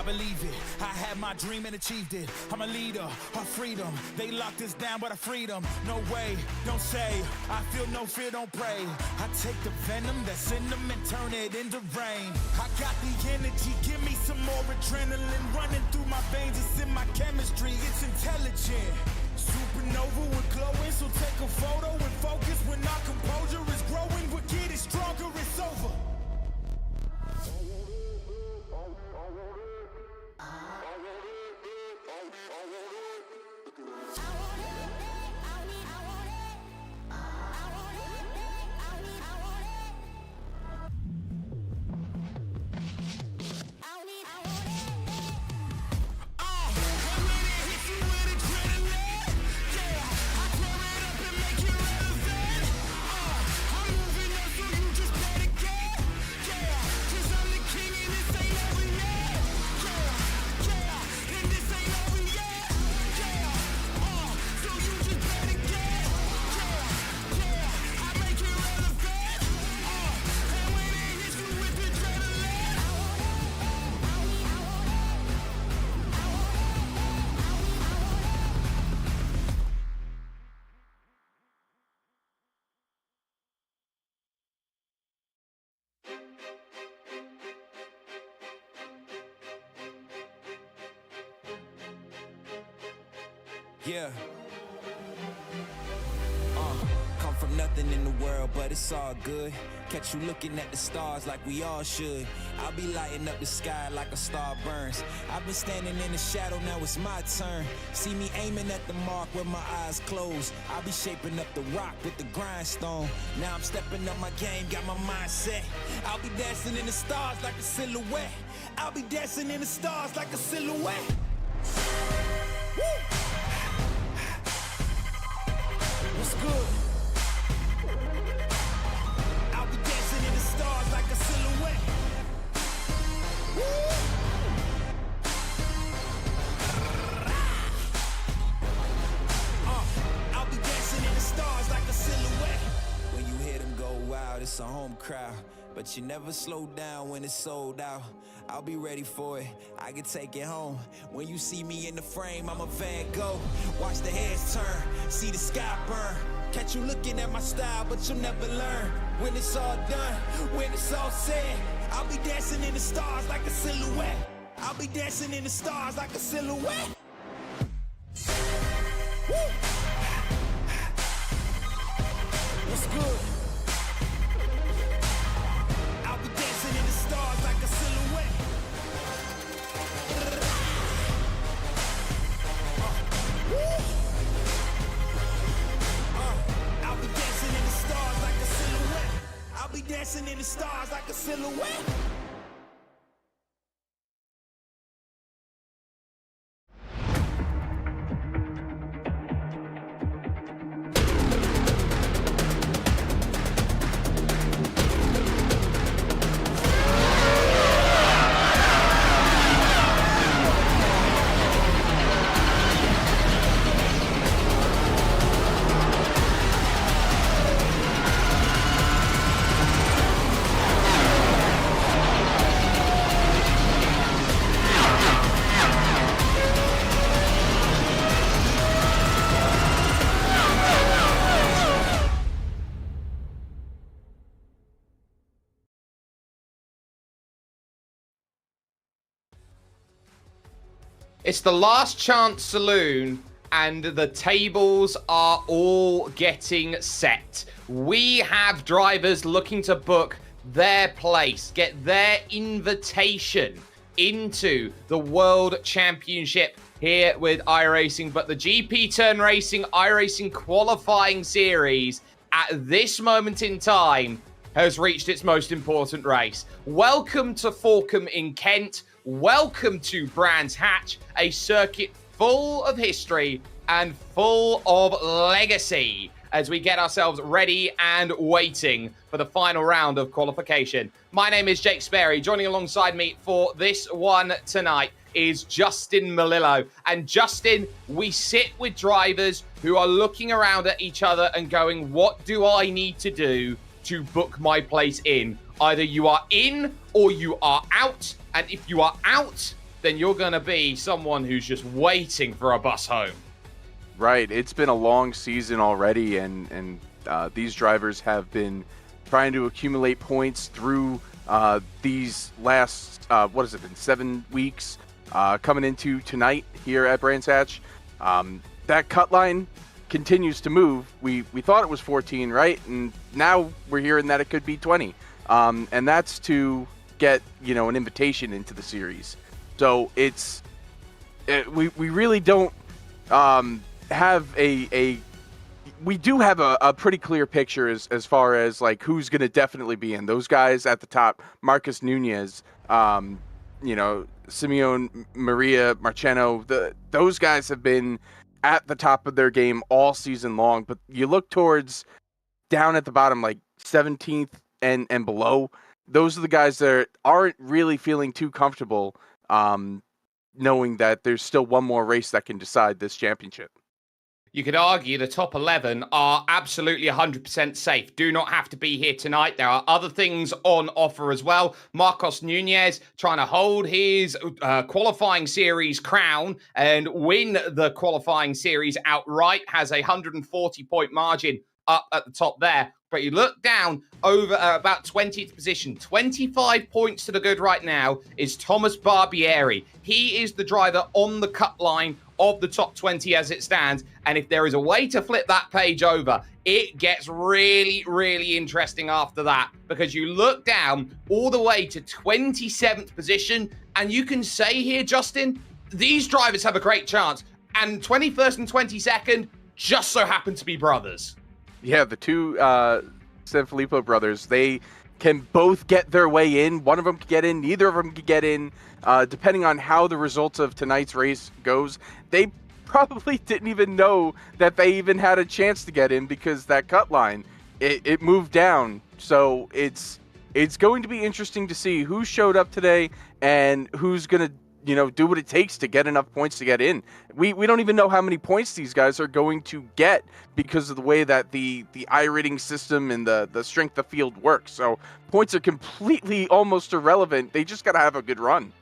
I believe it. I had my dream and achieved it. I'm a leader of freedom. They locked us down, but I freed them. No way, don't say. I feel no fear, don't pray. I take the venom that's in them and turn it into rain. I got the energy, give me some more adrenaline running through my veins. It's in my chemistry, it's intelligent. Supernova, we're glowing, so take a photo and focus when our composure is growing. We're getting stronger, it's over. Yeah. Come from nothing in the world, but it's all good. Catch you looking at the stars like we all should. I'll be lighting up the sky like a star burns. I've been standing in the shadow, now it's my turn. See me aiming at the mark with my eyes closed. I'll be shaping up the rock with the grindstone. Now I'm stepping up my game, got my mindset. I'll be dancing in the stars like a silhouette. I'll be dancing in the stars like a silhouette. Woo! What's good? I'll be dancing in the stars like a silhouette. Woo! I'll be dancing in the stars like a silhouette. When you hear them go wild, it's a home crowd. But you never slow down when it's sold out. I'll be ready for it, I can take it home. When you see me in the frame, I'm a Van Gogh. Watch the heads turn, see the sky burn. Catch you looking at my style, but you'll never learn. When it's all done, when it's all said, I'll be dancing in the stars like a silhouette. I'll be dancing in the stars like a silhouette. Woo! What's good? I'll be dancing in the stars like a silhouette. I'll be dancing in the stars like a silhouette. I'll be dancing in the stars like a silhouette. It's the last chance saloon, and the tables are all getting set. We have drivers looking to book their place, get their invitation into the World Championship here with iRacing. But the GP Turn Racing iRacing qualifying series at this moment in time has reached its most important race. Welcome to Forcombe in Kent. Welcome to Brands Hatch, a circuit full of history and full of legacy as we get ourselves ready and waiting for the final round of qualification. My name is Jake Sperry. Joining alongside me for this one tonight is Justin Melillo. And Justin, we sit with drivers who are looking around at each other and going, what do I need to do to book my place in? Either you are in or you are out. And if you are out, then you're going to be someone who's just waiting for a bus home. Right. It's been a long season already, and these drivers have been trying to accumulate points through these last, what has it been, 7 weeks, coming into tonight here at Brands Hatch. That cut line continues to move. We thought it was 14, right? And now we're hearing that it could be 20. And that's to get, an invitation into the series. So we really don't have we do have a pretty clear picture as far as like who's going to definitely be in. Those guys at the top, Marcus Nunez, Simeon Maria Marcheno, those guys have been at the top of their game all season long. But you look towards down at the bottom, like 17th and below, those are the guys that aren't really feeling too comfortable knowing that there's still one more race that can decide this championship. You could argue the top 11 are absolutely 100% safe. Do not have to be here tonight. There are other things on offer as well. Marcos Nunez trying to hold his qualifying series crown and win the qualifying series outright, has a 140-point margin up at the top there. But you look down over about 20th position, 25 points to the good right now is Thomas Barbieri. He is the driver on the cut line of the top 20 as it stands. And if there is a way to flip that page over, it gets really, really interesting after that, because you look down all the way to 27th position, and you can say here, Justin, these drivers have a great chance. And 21st and 22nd just so happen to be brothers. Yeah, the two Sanfilippo brothers, they can both get their way in. One of them can get in, neither of them can get in. Depending on how the results of tonight's race goes, they probably didn't even know that they even had a chance to get in, because that cut line, it moved down. So it's going to be interesting to see who showed up today and who's going to do what it takes to get enough points to get in. We don't even know how many points these guys are going to get because of the way that the iRacing system and the strength of field works. So points are completely almost irrelevant. They just got to have a good run.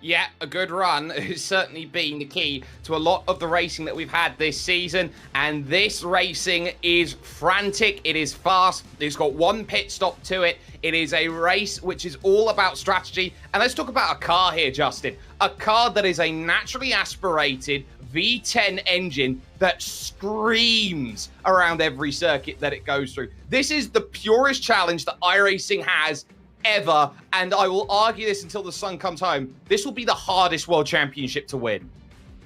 Yeah, a good run has certainly been the key to a lot of the racing that we've had this season. And this racing is frantic. It is fast. It's got one pit stop to it. It is a race which is all about strategy. And let's talk about a car here, Justin. A car that is a naturally aspirated V10 engine that screams around every circuit that it goes through. This is the purest challenge that iRacing has ever, and I will argue this until the sun comes home. This will be the hardest world championship to win.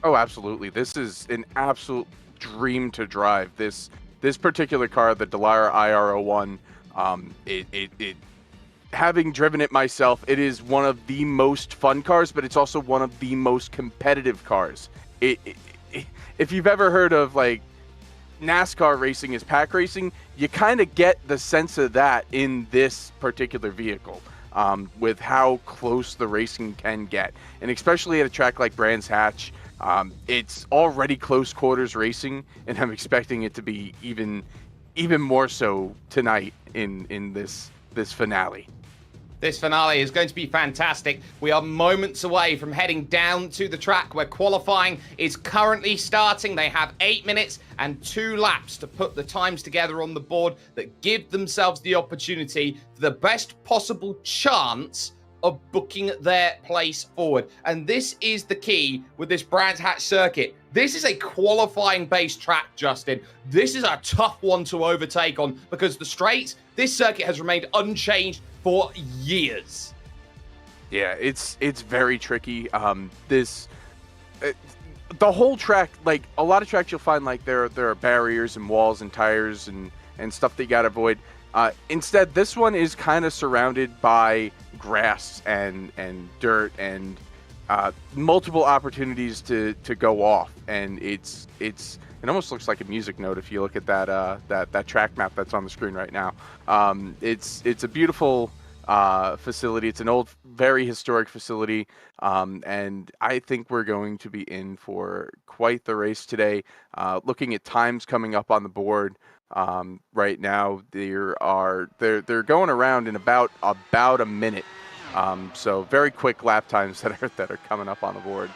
Oh, absolutely. This is an absolute dream to drive. This particular car, the Dallara IR01, having driven it myself, it is one of the most fun cars, but it's also one of the most competitive cars. If you've ever heard of like NASCAR racing is pack racing, you kind of get the sense of that in this particular vehicle, with how close the racing can get. And especially at a track like Brands Hatch, it's already close quarters racing, and I'm expecting it to be even more so tonight in this finale. This finale is going to be fantastic. We are moments away from heading down to the track where qualifying is currently starting. They have 8 minutes and 2 laps to put the times together on the board that give themselves the opportunity for the best possible chance of booking their place forward. And this is the key with this Brands Hatch circuit. This is a qualifying based track, Justin. This is a tough one to overtake on, because the straights, this circuit has remained unchanged for years. Yeah, it's very tricky. The whole track, like a lot of tracks, you'll find like there are barriers and walls and tires and stuff that you gotta avoid. Instead, this one is kind of surrounded by grass and dirt and multiple opportunities to go off, and it almost looks like a music note if you look at that track map that's on the screen right now. It's a beautiful facility. It's an old, very historic facility, and I think we're going to be in for quite the race today. Looking at times coming up on the board right now, they're going around in about a minute. So very quick lap times that are coming up on the board.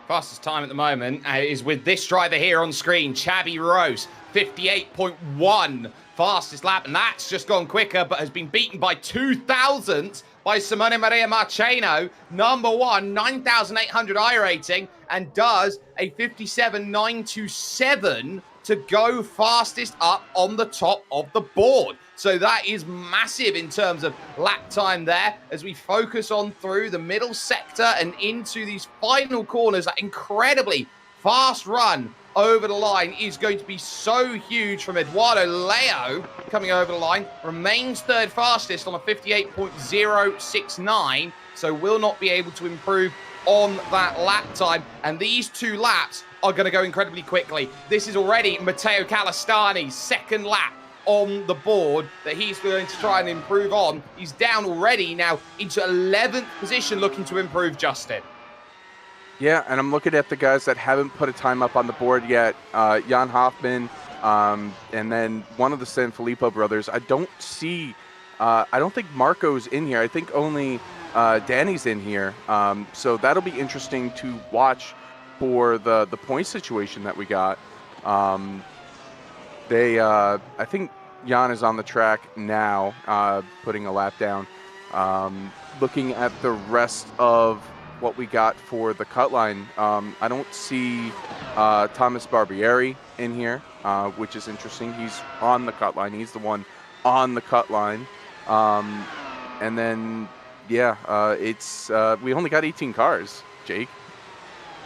Fastest time at the moment is with this driver here on screen, Chabi Rose, 58.1 fastest lap, and that's just gone quicker, but has been beaten by 2,000 by Simone Maria Marcheno, number one, 9,800 iRating, and does a 57.927 to go fastest up on the top of the board. So that is massive in terms of lap time there as we focus on through the middle sector and into these final corners. That incredibly fast run over the line is going to be so huge from Eduardo Leo coming over the line. Remains third fastest on a 58.069, so will not be able to improve on that lap time. And these 2 laps are going to go incredibly quickly. This is already Matteo Calistani's second lap on the board that he's going to try and improve on. He's down already now into 11th position, looking to improve, Justin. Yeah, and I'm looking at the guys that haven't put a time up on the board yet. Jan Hoffman, and then one of the Sanfilippo brothers. I don't think Marco's in here. I think only Danny's in here. So that'll be interesting to watch for the point situation that we got. I think Jan is on the track now, putting a lap down. Looking at the rest of what we got for the cut line, I don't see Thomas Barbieri in here, which is interesting. He's on the cut line. He's the one on the cut line. And then, it's we only got 18 cars, Jake.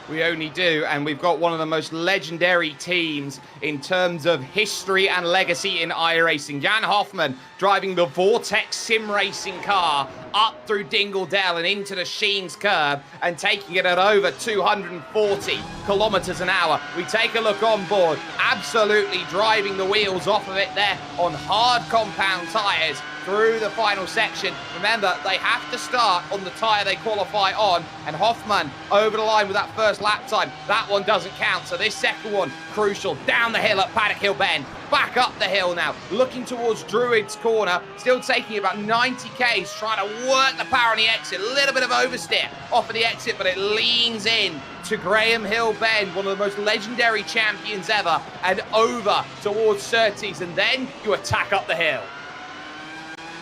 We only do, and we've got one of the most legendary teams in terms of history and legacy in iRacing. Jan Hoffman driving the Vortex sim racing car up through Dingle Dell and into the Sheens curb and taking it at over 240 kilometers an hour. We take a look on board, absolutely driving the wheels off of it there on hard compound tires through the final section. Remember, they have to start on the tyre they qualify on, and Hoffman over the line with that first lap time. That one doesn't count, so this second one, crucial. Down the hill at Paddock Hill Bend, back up the hill now, looking towards Druid's Corner, still taking about 90 Ks, trying to work the power on the exit. A little bit of oversteer off of the exit, but it leans in to Graham Hill Bend, one of the most legendary champions ever, and over towards Surtees, and then you attack up the hill.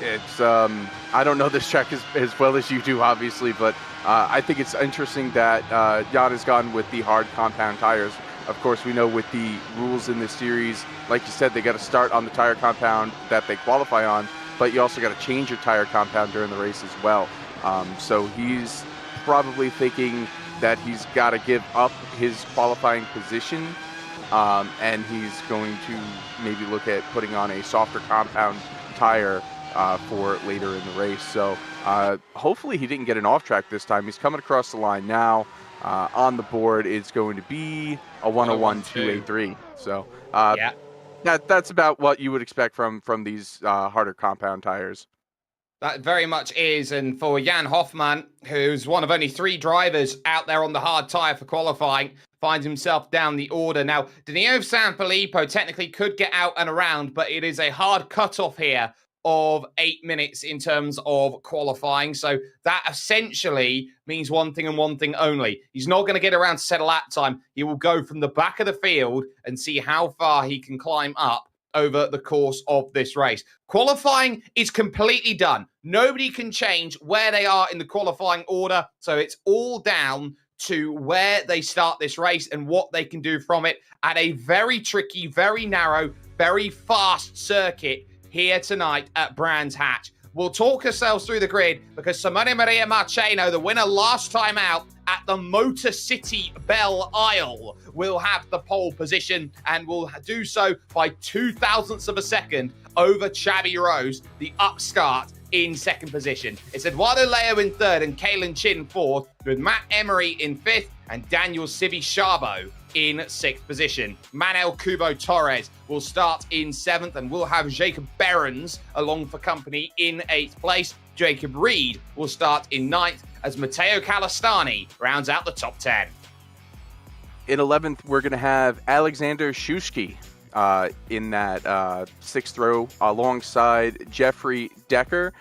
It's I don't know this track as well as you do, obviously, but I think it's interesting that Jan has gone with the hard compound tires. Of course, we know with the rules in this series, like you said, they got to start on the tire compound that they qualify on, but you also got to change your tire compound during the race as well. So he's probably thinking that he's got to give up his qualifying position, and he's going to maybe look at putting on a softer compound tire for later in the race. So hopefully he didn't get an off track this time. He's coming across the line now. On the board it's going to be a 101.283. So that's about what you would expect from these harder compound tires. That very much is, and for Jan Hoffman, who's one of only 3 drivers out there on the hard tyre for qualifying, finds himself down the order. Now, Danilo Sanfilippo technically could get out and around, but it is a hard cutoff here of 8 minutes in terms of qualifying. So that essentially means one thing and one thing only. He's not going to get around to set a lap time. He will go from the back of the field and see how far he can climb up over the course of this race. Qualifying is completely done. Nobody can change where they are in the qualifying order. So it's all down to where they start this race and what they can do from it at a very tricky, very narrow, very fast circuit here tonight at Brands Hatch. We'll talk ourselves through the grid because Simone Maria Marcheno, the winner last time out at the Motor City Belle Isle, will have the pole position and will do so by 0.02 of a second over Chabi Rose, the upstart, in second position. It's Eduardo Leo in third and Kalen Chin fourth, with Matt Emery in fifth and Daniel Sivi Chabo in sixth position. Manuel Kubo Torres will start in seventh, and we'll have Jacob Behrens along for company in eighth place. Jacob Reed will start in ninth as Matteo Calistani rounds out the top 10. In 11th, we're going to have Alexander Shushki in that sixth row alongside Jeffrey Decker.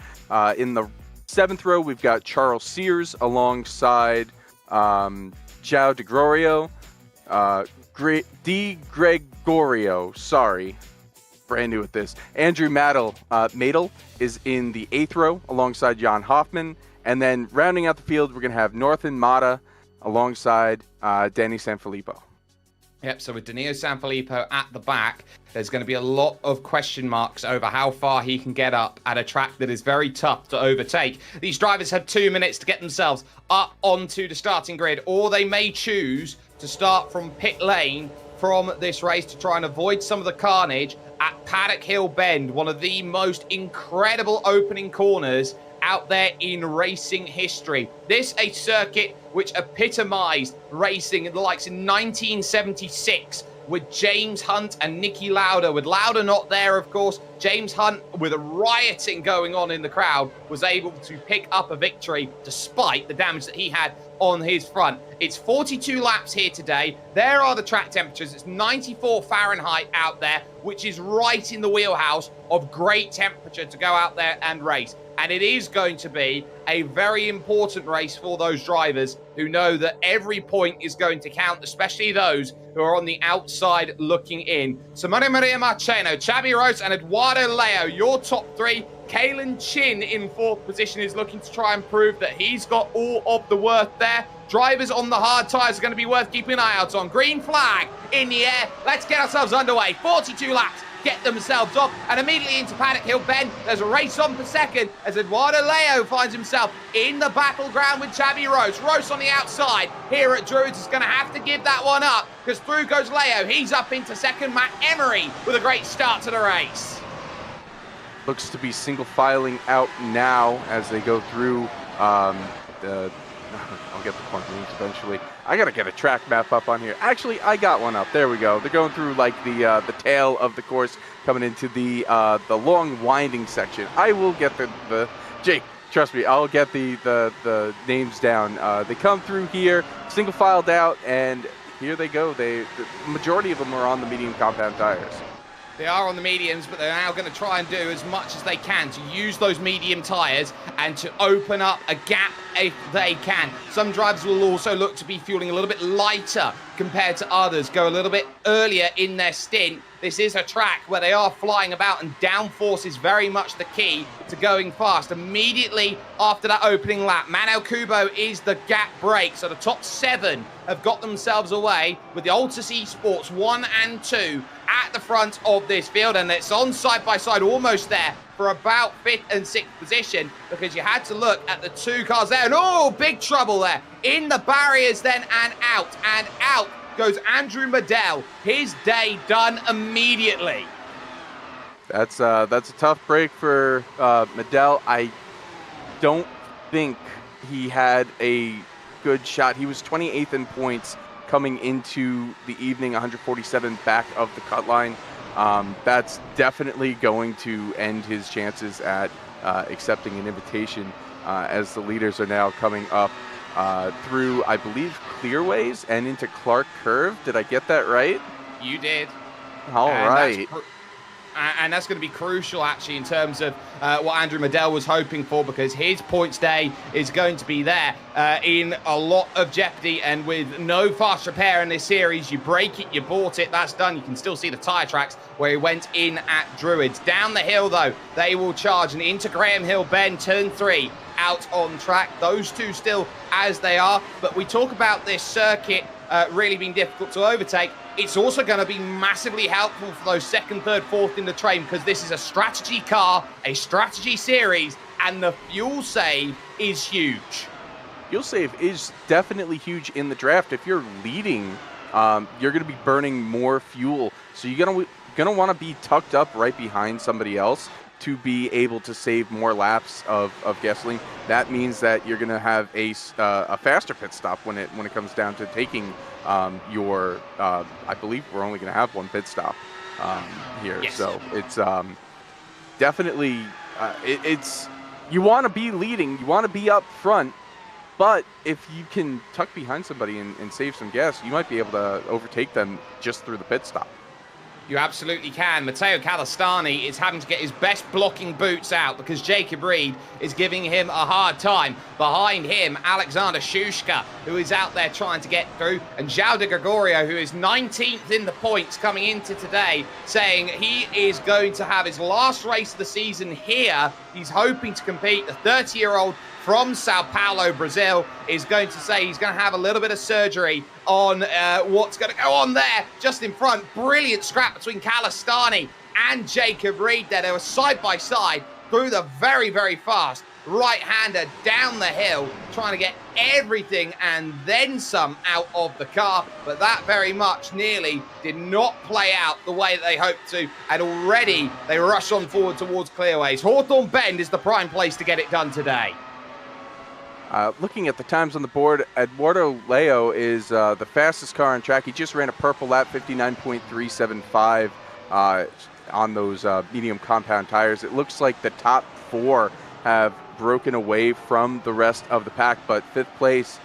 In the 7th row, we've got Charles Sears alongside João de Gregorio. Sorry. Brand new at this. Andrew Madel is in the 8th row alongside Jan Hoffman. And then rounding out the field, we're going to have Northern Mata alongside Danny Sanfilippo. Yep, so with Danilo Sanfilippo at the back, there's going to be a lot of question marks over how far he can get up at a track that is very tough to overtake. These drivers have 2 minutes to get themselves up onto the starting grid, or they may choose to start from pit lane from this race to try and avoid some of the carnage at Paddock Hill Bend, one of the most incredible opening corners out there in racing history. This a circuit which epitomized racing in the likes in 1976 with James Hunt and Niki Lauda. With Lauda not there, of course, James Hunt, with a rioting going on in the crowd, was able to pick up a victory despite the damage that he had on his front. It's 42 laps here today. There are the track temperatures. It's 94 Fahrenheit out there, which is right in the wheelhouse of great temperature to go out there and race. And it is going to be a very important race for those drivers who know that every point is going to count, especially those who are on the outside looking in. Simone Maria Marcheno, Xabi Rose, and Eduardo Leo, your top three. Kalen Chin in 4th position is looking to try and prove that he's got all of the worth there. Drivers on the hard tyres are going to be worth keeping an eye out on. Green flag in the air. Let's get ourselves underway. 42 laps. Get themselves off, and immediately into Paddock Hill Bend. There's a race on for second as Eduardo Leo finds himself in the battleground with Xabi Rose. Rose on the outside here at Druids is going to have to give that one up because through goes Leo. He's up into second. Matt Emery with a great start to the race. Looks to be single filing out now as they go through I'll get the point names eventually. I gotta get a track map up on here. Actually, I got one up. There we go. They're going through like the tail of the course, coming into the long winding section. I will get the Jake. Trust me, I'll get the names down. They come through here, single filed out, and here they go. The majority of them are on the medium compound tires. They are on the mediums, but they're now going to try and do as much as they can to use those medium tyres and to open up a gap if they can. Some drivers will also look to be fueling a little bit lighter compared to others, go a little bit earlier in their stint. This is a track where they are flying about, and downforce is very much the key to going fast. Immediately after that opening lap, Manuel Kubo is the gap break. So the top 7 have got themselves away with the Altus Esports 1 and 2 at the front of this field, and it's on side by side almost there for about 5th and 6th position, because you had to look at the 2 cars there, and oh, big trouble there in the barriers then, and out goes Andrew Madel. His day done immediately. That's a tough break for Madel. I don't think he had a good shot. He was 28th in points coming into the evening, 147 back of the cut line. That's definitely going to end his chances at accepting an invitation as the leaders are now coming up through, I believe, Clearways and into Clark Curve. Did I get that right? You did. All right. And that's going to be crucial, actually, in terms of what Andrew Madel was hoping for, because his points day is going to be there in a lot of jeopardy. And with no fast repair in this series, you break it, you bought it, that's done. You can still see the tyre tracks where he went in at Druids. Down the hill, though, they will charge, and into Graham Hill Bend, turn 3, out on track. Those two still as they are. But we talk about this circuit really being difficult to overtake. It's also going to be massively helpful for those 2nd, 3rd, 4th in the train, because this is a strategy car, a strategy series, and the fuel save is huge. Fuel save is definitely huge in the draft. If you're leading, you're going to be burning more fuel. So you're going to want to be tucked up right behind somebody else to be able to save more laps of gasoline. That means that you're going to have a faster pit stop when it comes down to taking your. I believe we're only going to have one pit stop here, yes. So it's definitely it's you want to be leading, you want to be up front, but if you can tuck behind somebody and save some gas, you might be able to overtake them just through the pit stop. You absolutely can. Matteo Calistani is having to get his best blocking boots out because Jacob Reed is giving him a hard time. Behind him, Alexander Shushka, who is out there trying to get through, and João de Gregorio, who is 19th in the points coming into today, saying he is going to have his last race of the season here. He's hoping to compete. The 30-year-old from Sao Paulo, Brazil, is going to say he's going to have a little bit of surgery on what's going to go on there just in front. Brilliant scrap between Calistani and Jacob Reed there. They were side by side through the very, very fast right-hander down the hill, trying to get everything and then some out of the car. But that very much nearly did not play out the way that they hoped to. And already they rush on forward towards Clearways. Hawthorne Bend is the prime place to get it done today. Looking at the times on the board, Eduardo Leo is the fastest car on track. He just ran a purple lap, 59.375 on those medium compound tires. It looks like the top four have broken away from the rest of the pack, but fifth place,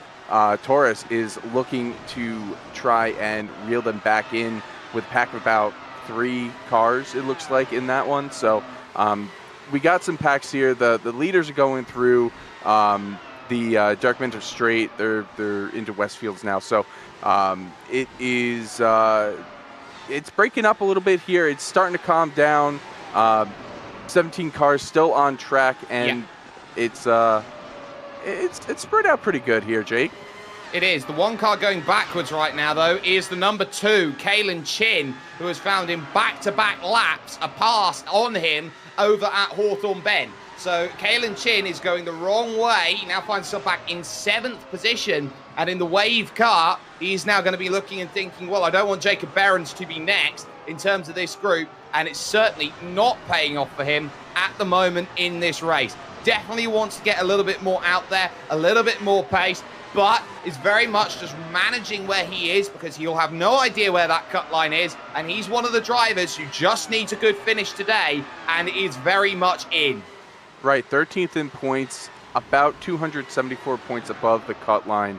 Torres, is looking to try and reel them back in with a pack of about 3 cars, it looks like, in that one. So we got some packs here. The leaders are going through. The Darkmenter Straight, they're into Westfields now, so it is it's breaking up a little bit here. It's starting to calm down. 17 cars still on track, and it's spread out pretty good here, Jake. It is. The one car going backwards right now, though, is the number 2, Kalen Chin, who has found in back-to-back laps a pass on him over at Hawthorne Bend. So Kalen Chin is going the wrong way. He now finds himself back in 7th position. And in the wave car, he's now going to be looking and thinking, well, I don't want Jacob Behrens to be next in terms of this group. And it's certainly not paying off for him at the moment in this race. Definitely wants to get a little bit more out there, a little bit more pace, but is very much just managing where he is because he'll have no idea where that cut line is. And he's one of the drivers who just needs a good finish today and is very much in. Right, 13th in points, about 274 points above the cut line.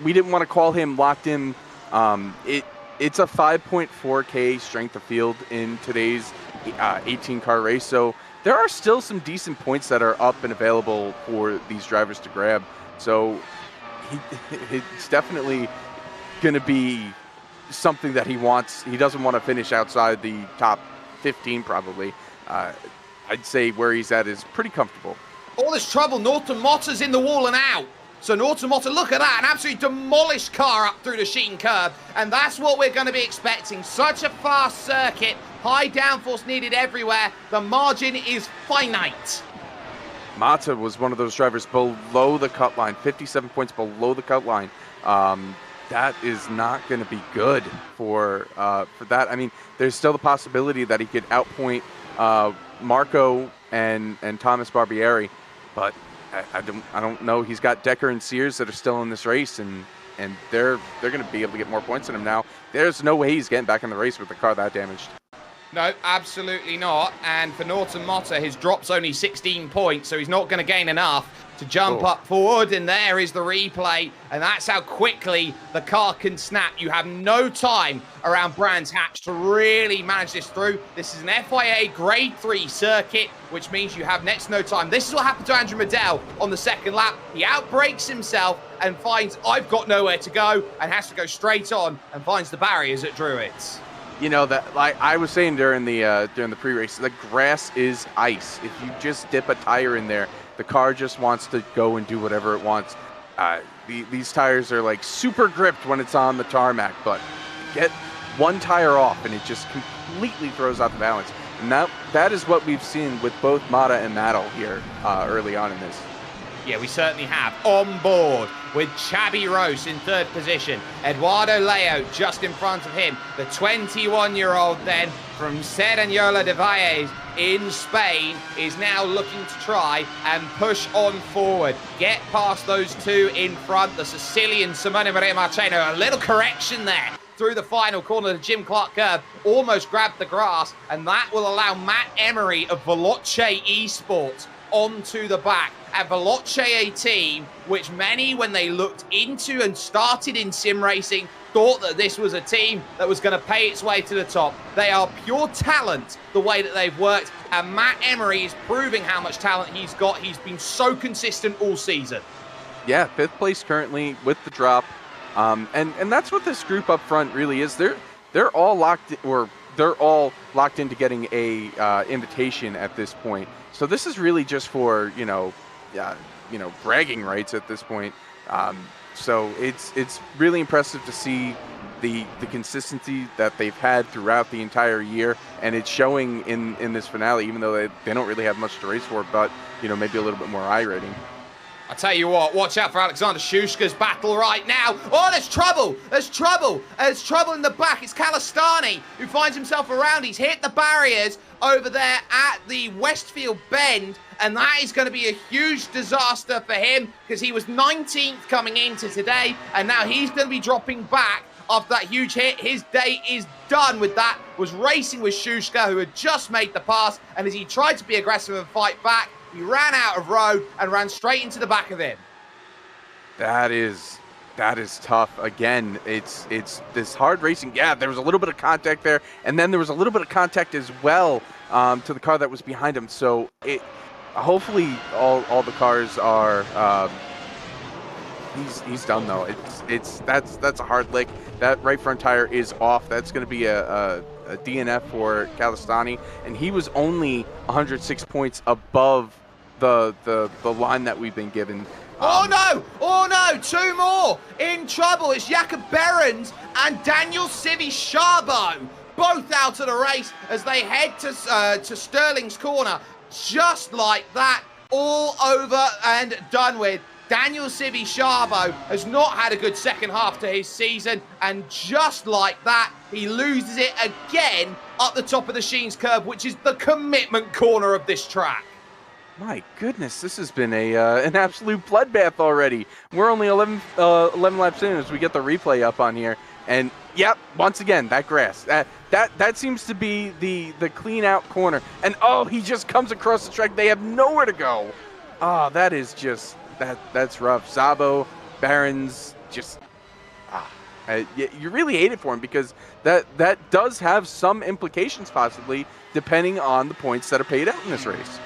We didn't want to call him locked in. It's a 5.4K strength of field in today's 18-car race, so there are still some decent points that are up and available for these drivers to grab. So it's definitely going to be something that he wants. He doesn't want to finish outside the top 15 probably. I'd say where he's at is pretty comfortable. All this trouble, Norton Motta's in the wall and out. So Norton Motta, look at that, an absolutely demolished car up through the Sheehan curve. And that's what we're going to be expecting. Such a fast circuit, high downforce needed everywhere. The margin is finite. Motta was one of those drivers below the cut line, 57 points below the cut line. That is not going to be good for that. I mean, there's still the possibility that he could outpoint Marco and Thomas Barbieri, but I don't know. He's got Decker and Sears that are still in this race, and they're going to be able to get more points than him now. There's no way he's getting back in the race with the car that damaged. No, absolutely not. And for Norton Motta, his drop's only 16 points, so he's not going to gain enough to jump up forward. And there is the replay. And that's how quickly the car can snap. You have no time around Brands Hatch to really manage this through. This is an FIA Grade 3 circuit, which means you have next to no time. This is what happened to Andrew Medell on the second lap. He outbrakes himself and finds, I've got nowhere to go, and has to go straight on and finds the barriers at Druids. You know, that, like I was saying during the pre-race, the grass is ice. If you just dip a tire in there, the car just wants to go and do whatever it wants. These tires are like super gripped when it's on the tarmac, but get one tire off and it just completely throws out the balance. And that is what we've seen with both Motta and Mattel here early on in this. Yeah, we certainly have. On board with Chabi Rose in 3rd position. Eduardo Leo just in front of him. The 21-year-old then from Cerdanyola de Valles in Spain is now looking to try and push on forward. Get past those two in front. The Sicilian Simone Maria Marcheno. A little correction there through the final corner. The Jim Clark curve almost grabbed the grass, and that will allow Matt Emery of Veloce Esports onto the back. At Veloce, a team which many, when they looked into and started in sim racing, thought that this was a team that was going to pay its way to the top. They are pure talent, the way that they've worked, and Matt Emery is proving how much talent he's got. He's been so consistent all season. Yeah, 5th place currently with the drop. And that's what this group up front really is. They're all locked into getting a invitation at this point. So this is really just for bragging rights at this point. So it's really impressive to see the consistency that they've had throughout the entire year, and it's showing in this finale, even though they don't really have much to race for, but maybe a little bit more eye-rating. I tell you what, watch out for Alexander Shushka's battle right now. Oh, there's trouble. There's trouble. There's trouble in the back. It's Kalistani who finds himself around. He's hit the barriers over there at the Westfield Bend, and that is going to be a huge disaster for him because he was 19th coming into today, and now he's going to be dropping back after that huge hit. His day is done with that. Was racing with Shushka, who had just made the pass, and as he tried to be aggressive and fight back, he ran out of road and ran straight into the back of him. That is tough. Again, it's this hard racing. Yeah, there was a little bit of contact there, and then there was a little bit of contact as well to the car that was behind him. So hopefully all the cars are. He's done though. That's a hard lick. That right front tire is off. That's going to be a DNF for Kalistani, and he was only 106 points above the line that we've been given. Oh no, 2 more in trouble. It's Jakob Behrens and Daniel Sivi-Shabo, both out of the race as they head to Sterling's corner. Just like that, all over and done with. Daniel Sivi-Shabo has not had a good second half to his season, and just like that, he loses it again up the top of the Sheens curve, which is the commitment corner of this track. My goodness, this has been an absolute bloodbath already. We're only 11 laps in as we get the replay up on here, and yep, once again, that grass. That seems to be the clean out corner, and he just comes across the track. They have nowhere to go. Oh, that is just. That's rough. Szabo, Behrens, just you really hate it for him because that does have some implications possibly depending on the points that are paid out in this race.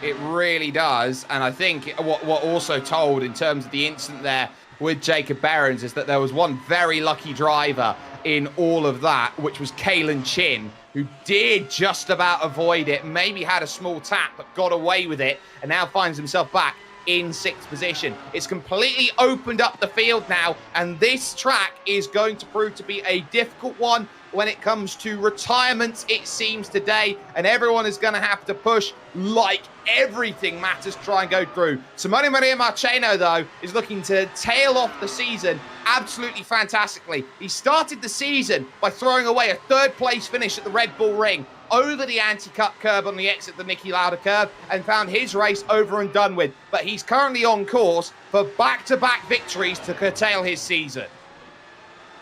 It really does, and I think what also told in terms of the incident there with Jacob Behrens is that there was one very lucky driver in all of that, which was Kalen Chin, who did just about avoid it, maybe had a small tap, but got away with it, and now finds himself back in 6th position. It's completely opened up the field now, and this track is going to prove to be a difficult one when it comes to retirements, it seems today, and everyone is going to have to push like everything matters to try and go through. Simone Maria Marcheno, though, is looking to tail off the season absolutely fantastically. He started the season by throwing away a 3rd place finish at the Red Bull Ring over the anti-cut curb on the exit of the Niki Lauda curve and found his race over and done with. But he's currently on course for back-to-back victories to curtail his season.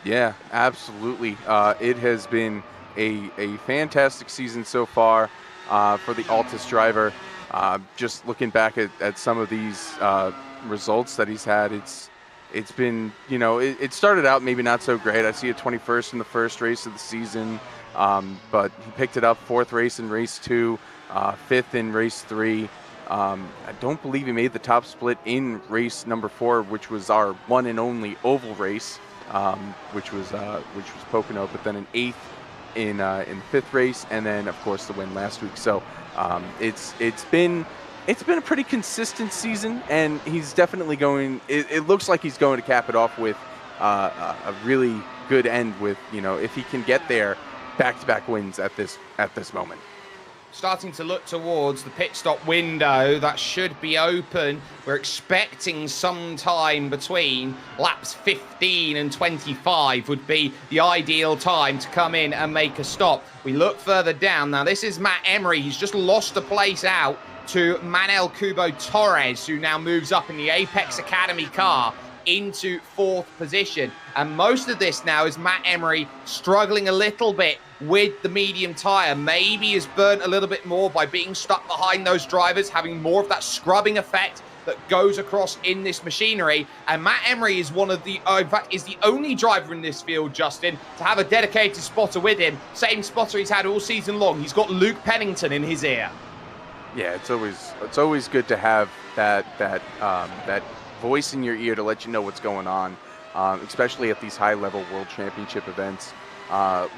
Yeah, absolutely. It has been a fantastic season so far for the Altus driver. Just looking back at some of these results that he's had, it's been, it started out maybe not so great. I see a 21st in the first race of the season, but he picked it up 4th race in race 2, 5th in race 3. I don't believe he made the top split in race number 4, which was our one and only oval race. Which was Pocono, but then an 8th in the 5th race, and then of course the win last week. So it's been a pretty consistent season, and he's definitely going. It looks like he's going to cap it off with a really good end with if he can get there, back-to-back wins at this moment. Starting to look towards the pit stop window that should be open. We're expecting some time between laps 15 and 25 would be the ideal time to come in and make a stop. We look further down. Now, this is Matt Emery. He's just lost a place out to Manel Kubo Torres, who now moves up in the Apex Academy car into 4th position. And most of this now is Matt Emery struggling a little bit with the medium tyre. Maybe is burnt a little bit more by being stuck behind those drivers, having more of that scrubbing effect that goes across in this machinery. And Matt Emery is one of the, in fact, is the only driver in this field, Justin, to have a dedicated spotter with him. Same spotter he's had all season long. He's got Luke Pennington in his ear. Yeah, it's always good to have that voice in your ear to let you know what's going on, especially at these high-level World Championship events.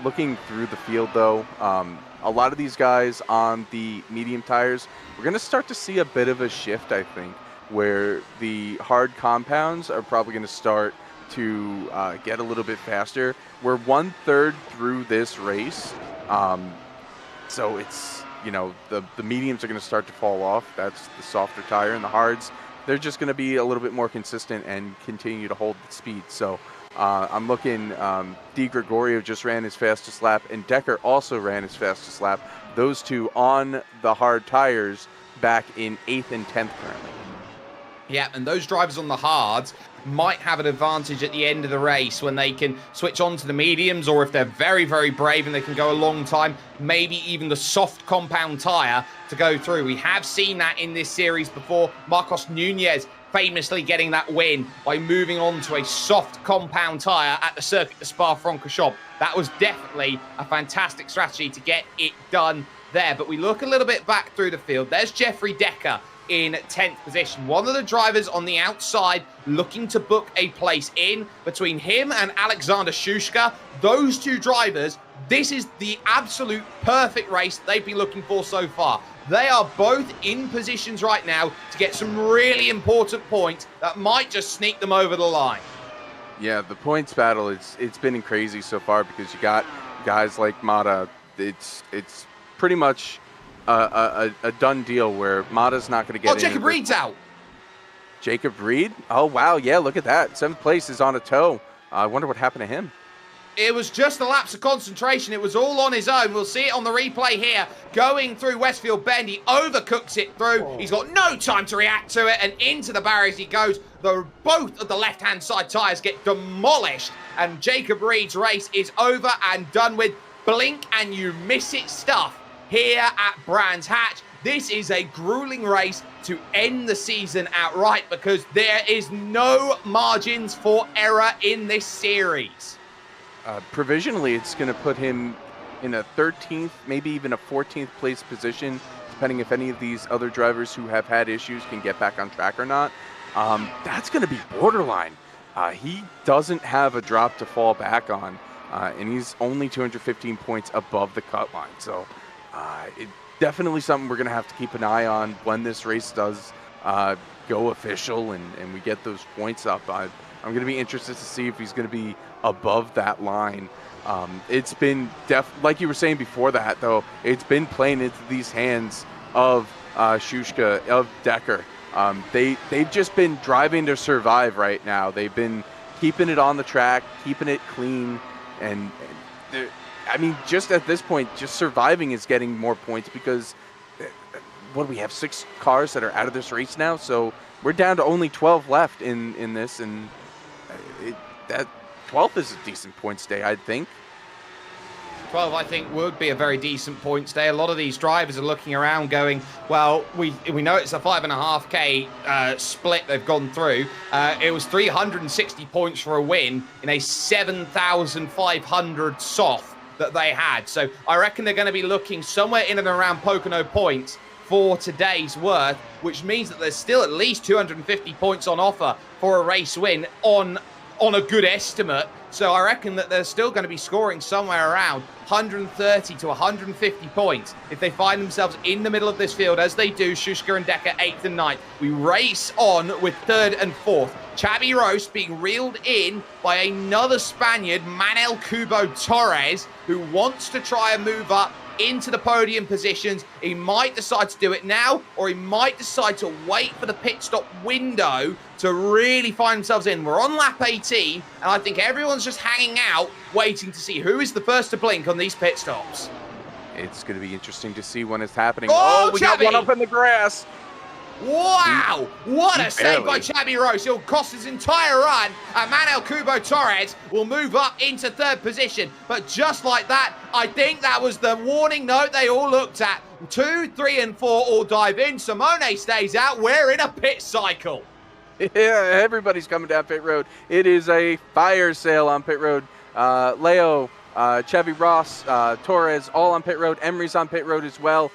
Looking through the field, though, a lot of these guys on the medium tires, we're going to start to see a bit of a shift, I think, where the hard compounds are probably going to start to get a little bit faster. We're 1/3 through this race, so it's, you know, the mediums are going to start to fall off. That's the softer tire, and the hards, they're just going to be a little bit more consistent and continue to hold the speed. So I'm looking, Di Gregorio just ran his fastest lap, and Decker also ran his fastest lap. Those two on the hard tires back in 8th and 10th currently. Yeah, and those drivers on the hards might have an advantage at the end of the race when they can switch on to the mediums, or if they're very, very brave and they can go a long time, maybe even the soft compound tire to go through. We have seen that in this series before. Marcos Nunez famously getting that win by moving on to a soft compound tire at the Circuit de Spa-Francorchamps. That was definitely a fantastic strategy to get it done there. But we look a little bit back through the field. There's Jeffrey Decker in 10th position. One of the drivers on the outside looking to book a place in. Between him and Alexander Shushka, those two drivers, this is the absolute perfect race they've been looking for so far. They are both in positions right now to get some really important points that might just sneak them over the line. Yeah, the points battle, it's been crazy so far because you got guys like Mata. It's pretty much a done deal where Mata's not going to get in. Jacob Reed's out. Jacob Reed? Oh, wow. Yeah, look at that. 7th place is on a toe. I wonder what happened to him. It was just a lapse of concentration. It was all on his own. We'll see it on the replay here. Going through Westfield Bend, he overcooks it through. He's got no time to react to it, and into the barriers he goes. Both of the left-hand side tyres get demolished, and Jacob Reed's race is over and done with. Blink and you miss it stuff here at Brands Hatch. This is a grueling race to end the season outright because there is no margins for error in this series. Provisionally, it's going to put him in a 13th, maybe even a 14th place position, depending if any of these other drivers who have had issues can get back on track or not. That's going to be borderline. He doesn't have a drop to fall back on, and he's only 215 points above the cut line. So it definitely something we're going to have to keep an eye on when this race does go official and we get those points up. I'm going to be interested to see if he's going to be above that line. It's been like you were saying before that, though, it's been playing into these hands of Shushka, of Decker. They've just been driving to survive right now. They've been keeping it on the track, keeping it clean, and I mean, just at this point, just surviving is getting more points because what do we have, 6 cars that are out of this race now? So we're down to only 12 left in this, and that 12th is a decent points day, I'd think. 12, I think, would be a very decent points day. A lot of these drivers are looking around going, well, we know it's a 5.5K split they've gone through. It was 360 points for a win in a 7,500 soft that they had. So I reckon they're going to be looking somewhere in and around Pocono points for today's worth, which means that there's still at least 250 points on offer for a race win on a good estimate. So I reckon that they're still going to be scoring somewhere around 130 to 150 points if they find themselves in the middle of this field, as they do, Shushka and Decker 8th and 9th. We race on with 3rd and 4th. Xavi Ros being reeled in by another Spaniard, Manel Cubo Torres, who wants to try and move up into the podium positions. He might decide to do it now, or he might decide to wait for the pit stop window to really find themselves in. We're on lap 18, and I think everyone's just hanging out, waiting to see who is the first to blink on these pit stops. It's going to be interesting to see when it's happening. Oh, we got one up in the grass. Wow! What a save by barely. Xabi Rose. He'll cost his entire run. And Manuel Kubo Torres will move up into third position. But just like that, I think that was the warning note they all looked at. 2, 3, and 4 all dive in. Simone stays out. We're in a pit cycle. Yeah, everybody's coming down pit road. It is a fire sale on pit road. Leo, Chevy Ross, Torres, all on pit road. Emery's on pit road as well.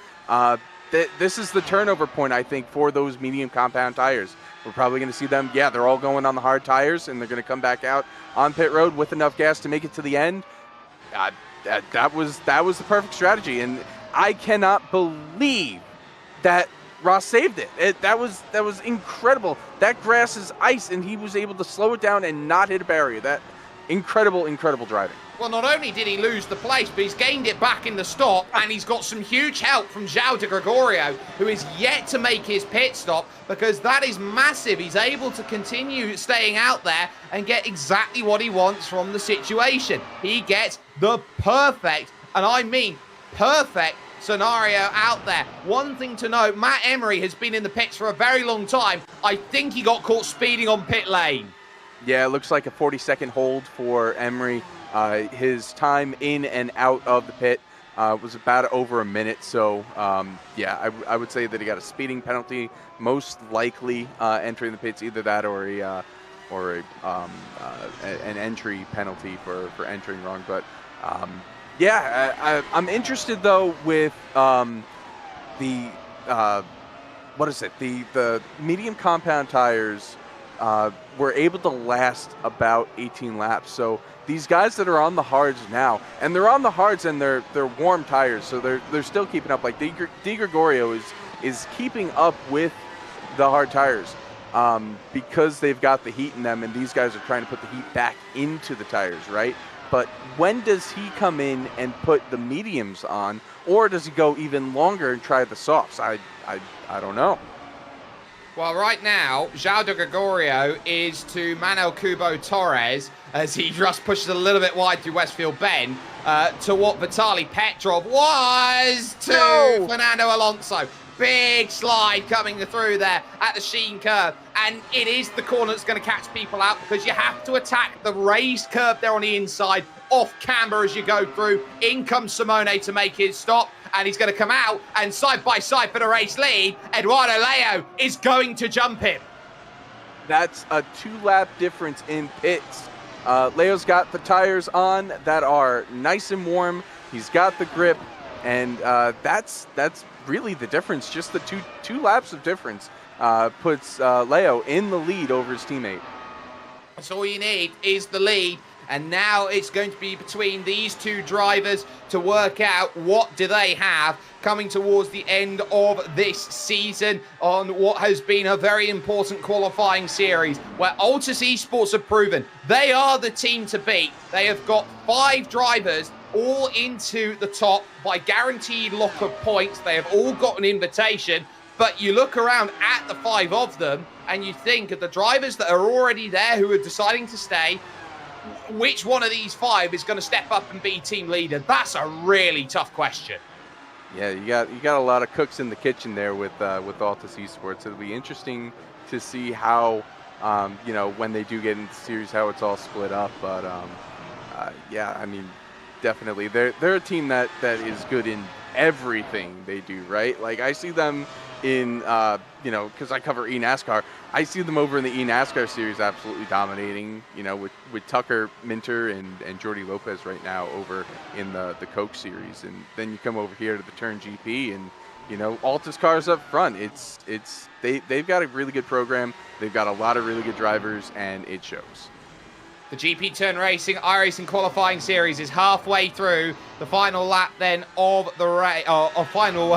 This is the turnover point, I think, for those medium compound tires. We're probably going to see them. Yeah, they're all going on the hard tires, and they're going to come back out on pit road with enough gas to make it to the end. That was the perfect strategy, and I cannot believe that Ross saved it. That was incredible. That grass is ice, and he was able to slow it down and not hit a barrier. That incredible driving. Well, not only did he lose the place, but he's gained it back in the stop, and he's got some huge help from João de Gregorio, who is yet to make his pit stop, because that is massive. He's able to continue staying out there and get exactly what he wants from the situation. He gets the perfect, and I mean perfect, scenario out there. One thing to note, Matt Emery has been in the pits for a very long time. I think he got caught speeding on pit lane. Yeah, it looks like a 40-second hold for Emery. His time in and out of the pit was about over a minute. So, yeah, I would say that he got a speeding penalty, most likely entering the pits, either that or an entry penalty for entering wrong. But, yeah, I'm interested, though, with the medium compound tires were able to last about 18 laps. So these guys that are on the hards now, and they're on the hards and they're warm tires, so they're still keeping up. Like Di Gregorio is keeping up with the hard tires because they've got the heat in them, and these guys are trying to put the heat back into the tires, right? But when does he come in and put the mediums on, or does he go even longer and try the softs? I don't know. Well, right now, João de Gregorio is to Manuel Kubo Torres as he just pushes a little bit wide through Westfield Bend to what Vitaly Petrov was to Fernando Alonso. Big slide coming through there at the Sheen curve. And it is the corner that's going to catch people out because you have to attack the raised curve there on the inside, off camber as you go through. In comes Simone to make his stop. And he's going to come out, and side by side for the race lead, Eduardo Leo is going to jump him. That's a 2-lap difference in pits. Leo's got the tires on that are nice and warm. He's got the grip, and that's really the difference. Just the two laps of difference puts Leo in the lead over his teammate. That's all you need is the lead. And now it's going to be between these two drivers to work out what do they have coming towards the end of this season on what has been a very important qualifying series where Altus Esports have proven they are the team to beat. They have got 5 drivers all into the top by guaranteed lock of points. They have all got an invitation. But you look around at the 5 of them and you think of the drivers that are already there who are deciding to stay, which one of these 5 is going to step up and be team leader? That's a really tough question. Yeah, you got a lot of cooks in the kitchen there with Altus Esports. It'll be interesting to see how when they do get into the series, how it's all split up. But yeah, I mean, definitely they're a team that is good in everything they do, right? Like I see them in because I cover eNASCAR, I see them over in the eNASCAR series absolutely dominating, with Tucker Minter and Jordi Lopez right now over in the Coke series. And then you come over here to the Turn GP and Altus cars up front. They've got a really good program. They've got a lot of really good drivers, and it shows. The GP Turn Racing iRacing qualifying series is halfway through the final lap then of the final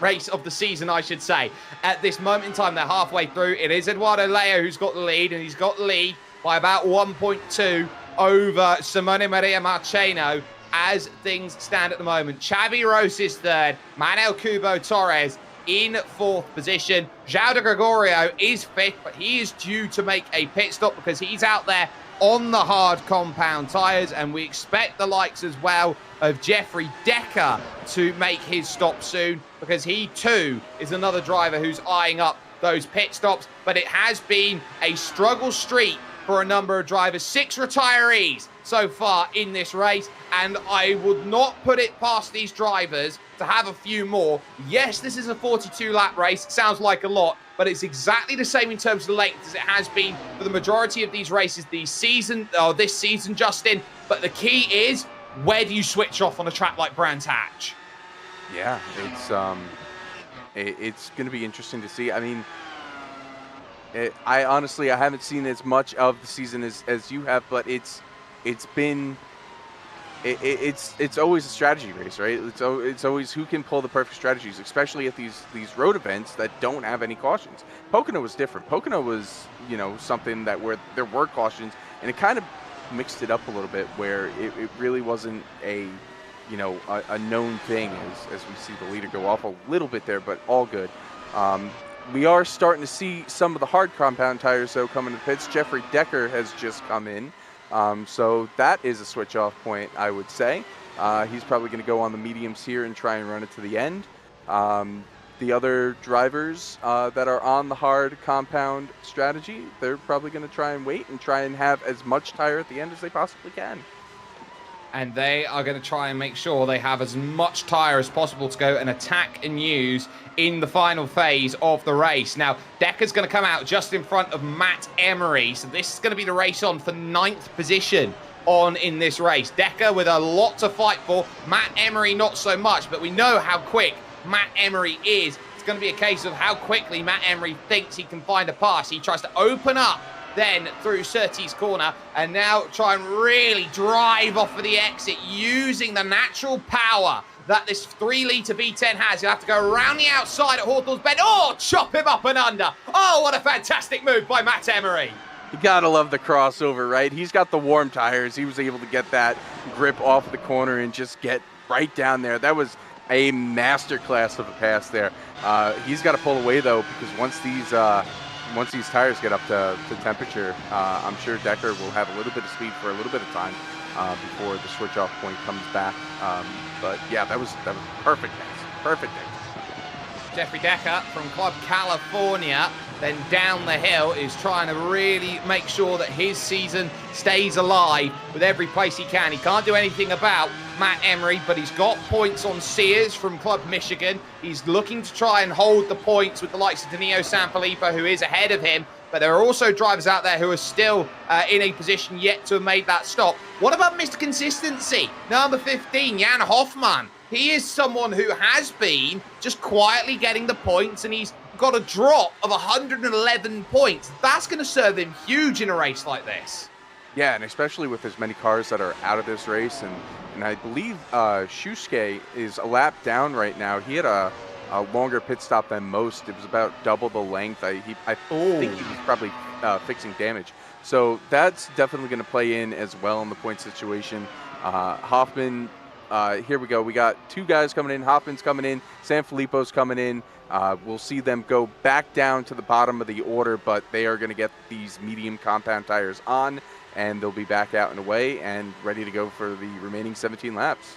race of the season, I should say. At this moment in time, they're halfway through. It is Eduardo Leo who's got the lead, and he's got the lead by about 1.2 over Simone Maria Marcheno as things stand at the moment. Xabi Rose is third, Manuel Kubo Torres in 4th position. João de Gregorio is 5th, but he is due to make a pit stop because he's out there on the hard compound tires, and we expect the likes as well of Jeffrey Decker to make his stop soon, because he too is another driver who's eyeing up those pit stops. But it has been a struggle streak for a number of drivers. 6 retirees so far in this race, and I would not put it past these drivers to have a few more. Yes, this is a 42-lap race. It sounds like a lot, but it's exactly the same in terms of length as it has been for the majority of these races this season, Justin. But the key is, where do you switch off on a track like Brands Hatch? Yeah, it's going to be interesting to see. I mean, I honestly haven't seen as much of the season as you have, but it's always a strategy race, right? It's always who can pull the perfect strategies, especially at these road events that don't have any cautions. Pocono was different. Pocono was, something that where there were cautions, and it kind of mixed it up a little bit, where it really wasn't a known thing as we see the leader go off a little bit there, but all good. We are starting to see some of the hard compound tires, though, coming to pits. Jeffrey Decker has just come in. So that is a switch off point, I would say. He's probably going to go on the mediums here and try and run it to the end. The other drivers that are on the hard compound strategy, they're probably going to try and wait and try and have as much tire at the end as they possibly can. And they are going to try and make sure they have as much tire as possible to go and attack and use in the final phase of the race. Now, Decker's going to come out just in front of Matt Emery. So this is going to be the race on for 9th position in this race. Decker with a lot to fight for. Matt Emery not so much, but we know how quick Matt Emery is. It's going to be a case of how quickly Matt Emery thinks he can find a pass. He tries to open up then through Surtees corner, and now try and really drive off of the exit using the natural power that this 3-litre V10 has. You'll have to go around the outside at Hawthorne's Bend. Oh, chop him up and under. Oh, what a fantastic move by Matt Emery. You gotta love the crossover, right? He's got the warm tires. He was able to get that grip off the corner and just get right down there. That was a masterclass of a pass there. He's got to pull away, though, because once these tires get up to temperature, I'm sure Decker will have a little bit of speed for a little bit of time before the switch-off point comes back. But yeah, that was perfect. Perfect. Jeffrey Decker from Club California, then down the hill, is trying to really make sure that his season stays alive with every place he can. He can't do anything about Matt Emery, but he's got points on Sears from Club Michigan. He's looking to try and hold the points with the likes of Danilo Sanfilippo, who is ahead of him. But there are also drivers out there who are still in a position yet to have made that stop. What about Mr. Consistency? Number 15, Jan Hoffman. He is someone who has been just quietly getting the points, and he's got a drop of 111 points. That's going to serve him huge in a race like this. Yeah, and especially with as many cars that are out of this race, and I believe Shusuke is a lap down right now. He had a longer pit stop than most. It was about double the length. I think he was probably fixing damage. So that's definitely going to play in as well in the point situation. Hoffman, here we go. We got 2 guys coming in. Hoffman's coming in. Sanfilippo's coming in. We'll see them go back down to the bottom of the order, but they are going to get these medium compound tires on, and they'll be back out and away and ready to go for the remaining 17 laps.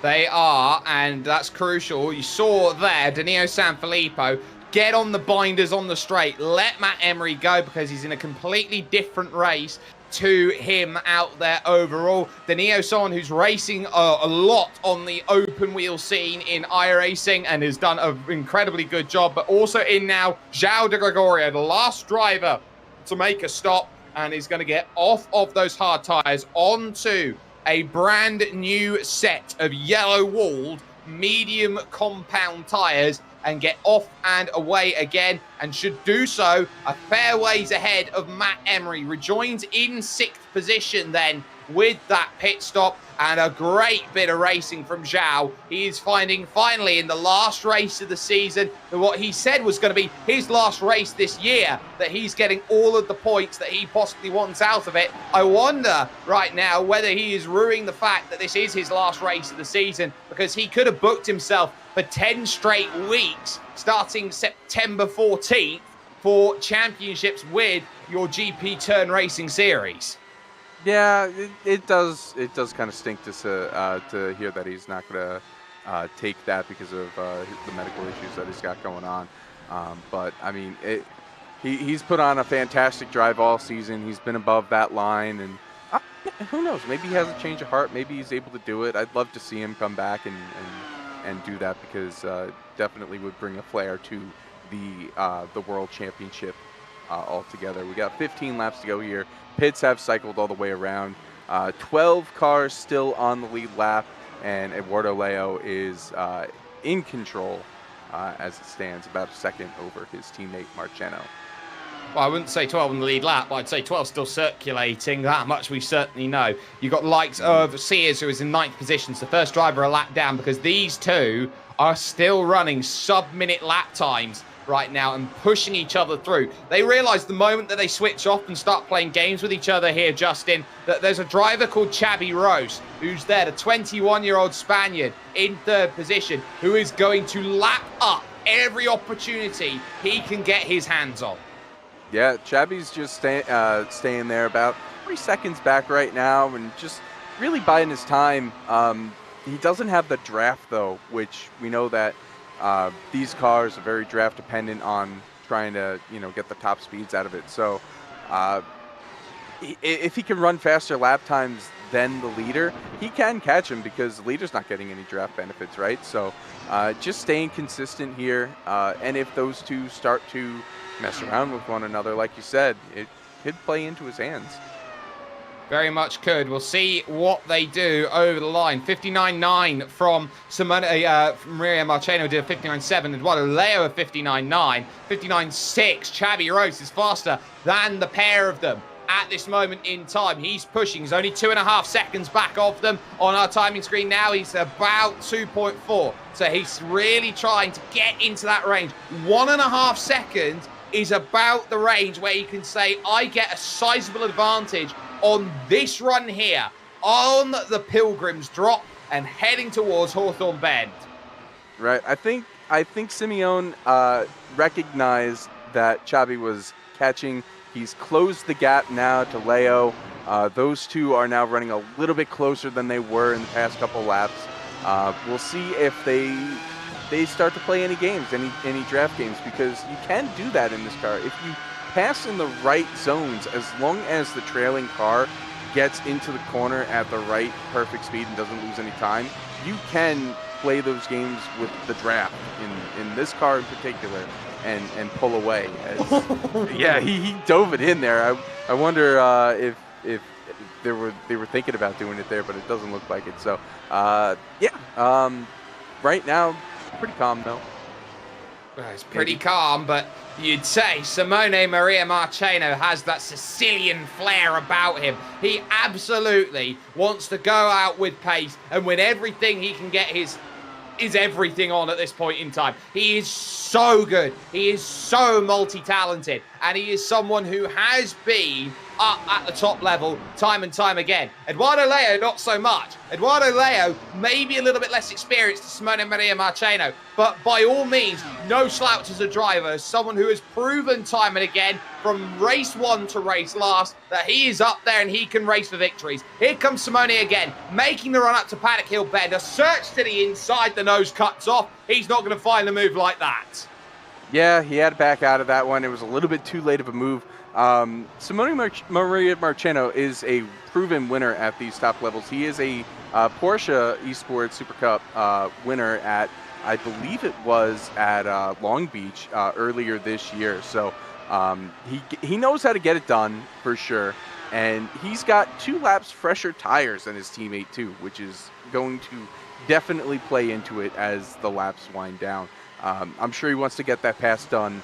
They are, and that's crucial. You saw there, Danilo Sanfilippo get on the binders on the straight. Let Matt Emery go, because he's in a completely different race to him out there overall. Danilo, someone who's racing a lot on the open wheel scene in iRacing and has done an incredibly good job, but also in now João de Gregorio, the last driver to make a stop, and is going to get off of those hard tires onto a brand new set of yellow-walled medium compound tires and get off and away again, and should do so a fair ways ahead of Matt Emery. Rejoins in 6th position then with that pit stop, and a great bit of racing from João. He is finding finally in the last race of the season what he said was going to be his last race this year, that he's getting all of the points that he possibly wants out of it. I wonder right now whether he is ruining the fact that this is his last race of the season, because he could have booked himself for 10 straight weeks starting September 14th for championships with your GP Turn Racing Series. Yeah, it does kind of stink to hear that he's not going to take that because of the medical issues that he's got going on. But I mean, he's put on a fantastic drive all season. He's been above that line, and who knows? Maybe he has a change of heart. Maybe he's able to do it. I'd love to see him come back and do that, because definitely would bring a flair to the World Championship altogether. We got 15 laps to go here. Pits have cycled all the way around. 12 cars still on the lead lap, and Eduardo Leo is in control as it stands, about a second over his teammate Marcheno. Well, I wouldn't say 12 on the lead lap, but I'd say 12 still circulating. That much we certainly know. You've got likes of Sears, who is in 9th position. It's the first driver a lap down, because these two are still running sub-minute lap times right now and pushing each other through. They realize the moment that they switch off and start playing games with each other here, Justin, that there's a driver called Xabi Rose who's there, the 21-year-old Spaniard in 3rd position, who is going to lap up every opportunity he can get his hands on. Yeah, Xabi's just staying there about 3 seconds back right now and just really biding his time. He doesn't have the draft, though, which we know that these cars are very draft dependent on trying to, get the top speeds out of it. So if he can run faster lap times than the leader, he can catch him, because the leader's not getting any draft benefits, right? So just staying consistent here. And if those two start to mess around with one another, like you said, it could play into his hands. Very much could. We'll see what they do over the line. 59.9 from Maria Marcheno did a 59.7. Eduardo Leo a 59.9. 59.6. Xabi Rose is faster than the pair of them at this moment in time. He's pushing. He's only 2.5 seconds back of them on our timing screen now. He's about 2.4. So he's really trying to get into that range. 1.5 seconds is about the range where you can say, I get a sizable advantage on this run here, on the Pilgrim's Drop and heading towards Hawthorne Bend. Right. I think Simeone recognized that Xabi was catching. He's closed the gap now to Leo. Those two are now running a little bit closer than they were in the past couple laps. We'll see if they start to play any games, any draft games, because you can do that in this car. If you pass in the right zones, as long as the trailing car gets into the corner at the right perfect speed and doesn't lose any time, you can play those games with the draft in this car in particular and pull away. Yeah, he dove it in there. I wonder if they were thinking about doing it there, but it doesn't look like it. So right now, pretty calm though. Well, it's pretty calm, but you'd say Simone Maria Marcheno has that Sicilian flair about him. He absolutely wants to go out with pace and win everything he can get his everything on at this point in time. He is so good. He is so multi-talented. And he is someone who has been up at the top level time and time again. Eduardo Leo, not so much. Eduardo Leo, maybe a little bit less experienced than Simone Maria Marcheno, but by all means, no slouch as a driver. Someone who has proven time and again, from race 1 to race last, that he is up there and he can race for victories. Here comes Simone again, making the run up to Paddock Hill Bend. A search to the inside, the nose cuts off. He's not going to find a move like that. Yeah, he had to back out of that one. It was a little bit too late of a move. Simone Maria Marcheno is a proven winner at these top levels. He is a Porsche Esports Super Cup winner at, I believe it was at Long Beach earlier this year. So he knows how to get it done for sure. And he's got 2 laps fresher tires than his teammate too, which is going to definitely play into it as the laps wind down. I'm sure he wants to get that pass done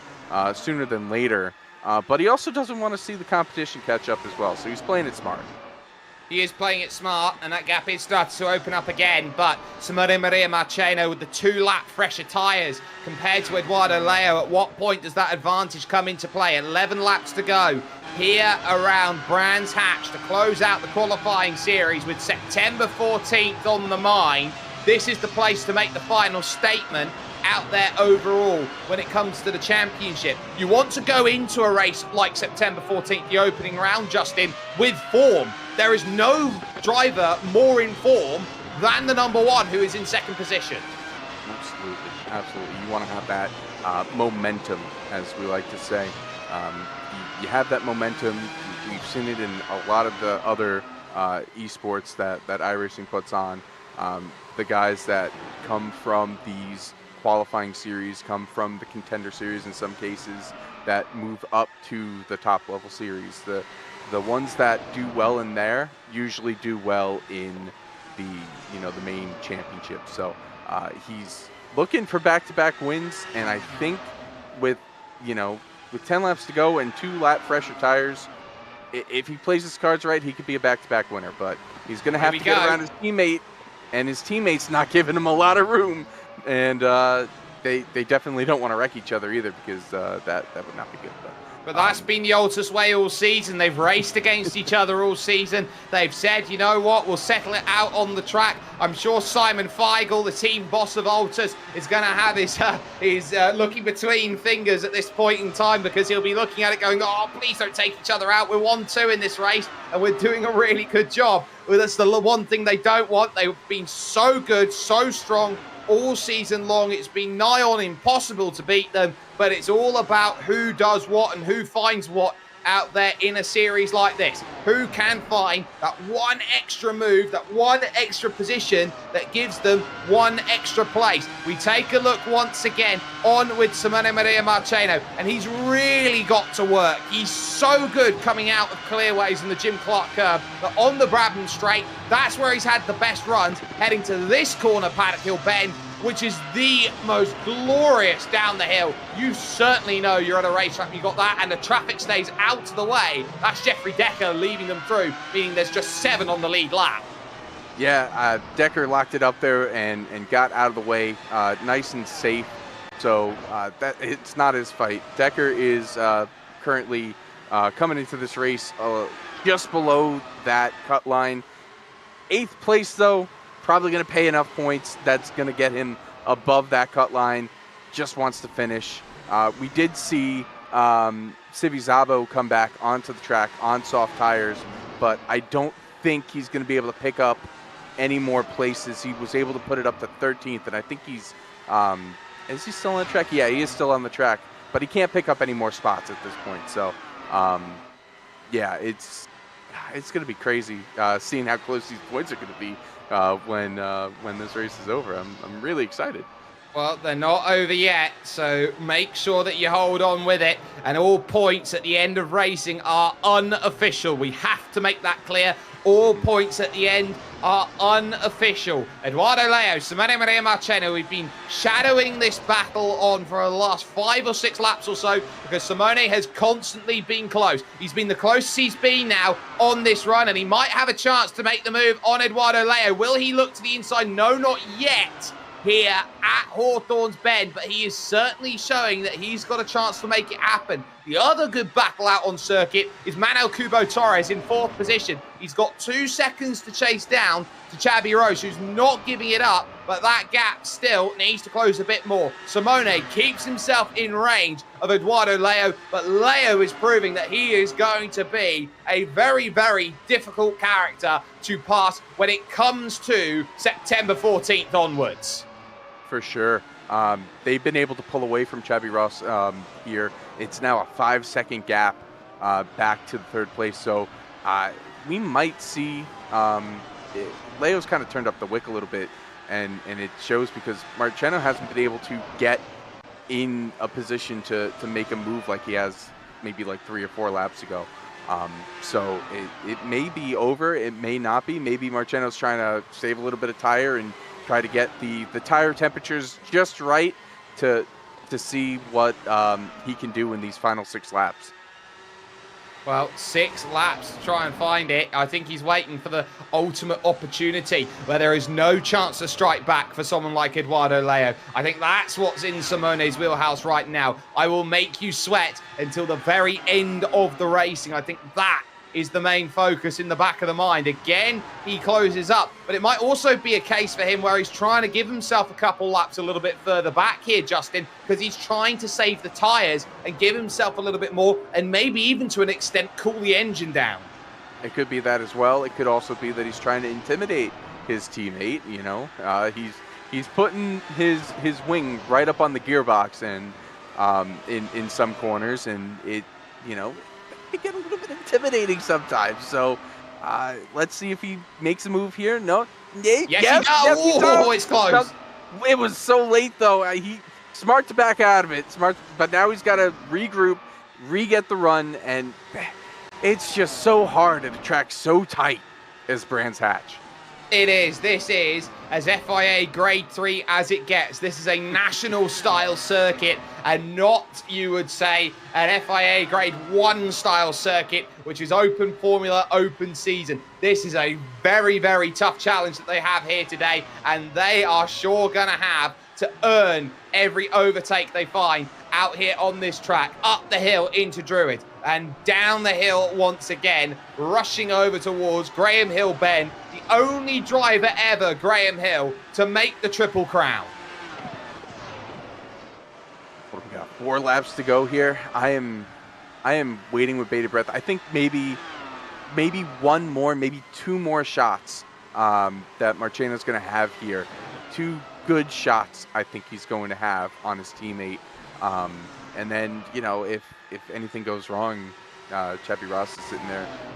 sooner than later. But he also doesn't want to see the competition catch up as well, so he's playing it smart. He is playing it smart, and that gap is starting to open up again, but Simone Maria Marcheno with the 2-lap fresher tyres compared to Eduardo Leo, at what point does that advantage come into play? 11 laps to go here around Brands Hatch to close out the qualifying series with September 14th on the mind. This is the place to make the final statement out there overall when it comes to the championship. You want to go into a race like September 14th, the opening round, Justin, with form. there is no driver more in form than the number one who is in second position. Absolutely. You want to have that momentum, as we like to say. You have that momentum. We've seen it in a lot of the other esports that iRacing puts on. The guys that come from these qualifying series, come from the contender series in some cases, that move up to the top level series. The ones that do well in there usually do well in the main championship. So he's looking for back-to-back wins, and I think with 10 laps to go and 2 lap fresher tires, if he plays his cards right, he could be a back-to-back winner. But he's going to have to get around his teammate, and his teammate's not giving him a lot of room. And they definitely don't want to wreck each other either, because that would not be good. But that's been the Altus way all season. They've raced against each other all season. They've said, you know what, we'll settle it out on the track. I'm sure Simon Feigl, the team boss of Altus, is going to have his looking between fingers at this point in time, because he'll be looking at it going, oh, please don't take each other out. We're 1-2 in this race, and we're doing a really good job. Well, that's the one thing they don't want. They've been so good, so strong all season long. It's been nigh on impossible to beat them, but it's all about who does what and who finds what out there in a series like this. Who can find that one extra move, that one extra position that gives them one extra place. We take a look once again on with Simone Maria Marcheno, and he's really got to work. He's so good coming out of clearways in the Jim Clark curve, but on the Brabham straight, that's where he's had the best runs. Heading to this corner, Paddock Hill Bend, which is the most glorious down the hill. You certainly know you're at a racetrack, you got that, and the traffic stays out of the way. That's Jeffrey Decker leading them through, meaning there's just 7 on the lead lap. Yeah, Decker locked it up there and got out of the way, nice and safe. So that it's not his fight. Decker is currently coming into this race just below that cut line. 8th place, though. Probably going to pay enough points that's going to get him above that cut line. Just wants to finish. We did see Sivi Zabo come back onto the track on soft tires, but I don't think he's going to be able to pick up any more places. He was able to put it up to 13th, and I think he's is he still on the track? Yeah, he is still on the track, but he can't pick up any more spots at this point. So yeah, it's going to be crazy seeing how close these points are going to be when this race is over. I'm really excited. Well, they're not over yet, so make sure that you hold on with it. And all points at the end of racing are unofficial. We have to make that clear. All points at the end are unofficial. Eduardo Leo, Simone Maria Marcheno, we've been shadowing this battle on for the last 5 or 6 laps or so, because Simone has constantly been close. He's been the closest he's been now on this run, and he might have a chance to make the move on Eduardo Leo. Will he look to the inside? No, not yet here at Hawthorne's Bend, but he is certainly showing that he's got a chance to make it happen. The other good battle out on circuit is Manuel Cubo Torres in 4th position. He's got 2 seconds to chase down to Chabi Rose, who's not giving it up, but that gap still needs to close a bit more. Simone keeps himself in range of Eduardo Leo, but Leo is proving that he is going to be a very, very difficult character to pass when it comes to September 14th onwards. For sure. They've been able to pull away from Chabi Ross here. It's now a 5-second gap back to the 3rd place. So we might see Leo's kind of turned up the wick a little bit, and it shows because Marcheno hasn't been able to get in a position to make a move like he has maybe like 3 or 4 laps ago. So it may be over. It may not be. Maybe Marcheno's trying to save a little bit of tire and try to get the tire temperatures just right to see what he can do in these final 6 laps. Well, 6 laps to try and find it. I think he's waiting for the ultimate opportunity where there is no chance to strike back for someone like Eduardo Leo. I think that's what's in Simone's wheelhouse right now. I will make you sweat until the very end of the racing. I think that is the main focus in the back of the mind. Again, he closes up, but it might also be a case for him where he's trying to give himself a couple laps a little bit further back here, Justin, because he's trying to save the tires and give himself a little bit more, and maybe even to an extent cool the engine down. It could be that as well. It could also be that he's trying to intimidate his teammate. You know, he's putting his wing right up on the gearbox and in some corners, and it can get a little bit intimidating sometimes. So let's see if he makes a move here. No, Yes, he does. It's close. It was so late though. He smart to back out of it. Smart, but now he's got to regroup, re-get the run, and it's just so hard at a track so tight as Brands Hatch. It is. This is as FIA Grade 3 as it gets. This is a national style circuit and not, you would say, an FIA Grade 1 style circuit, which is open formula, open season. This is a very, very tough challenge that they have here today, and they are sure going to have to earn every overtake they find out here on this track, up the hill into Druid and down the hill once again, rushing over towards Graham Hill Bend, the only driver ever, Graham Hill, to make the Triple Crown. What do we got? 4 laps to go here. I am waiting with bated breath. I think maybe one more, maybe 2 more shots that Marcheno's going to have here. 2 good shots I think he's going to have on his teammate. And then, if anything goes wrong, Chappie Ross is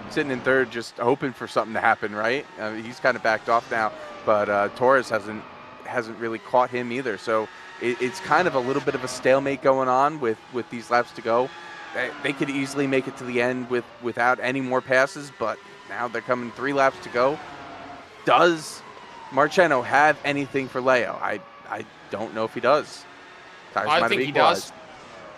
sitting in third, just hoping for something to happen, right? He's kind of backed off now, but Torres hasn't really caught him either. So it's kind of a little bit of a stalemate going on with these laps to go. They could easily make it to the end without any more passes, but now they're coming 3 laps to go. Does Marcheno have anything for Leo? I don't know if he does. I think he does.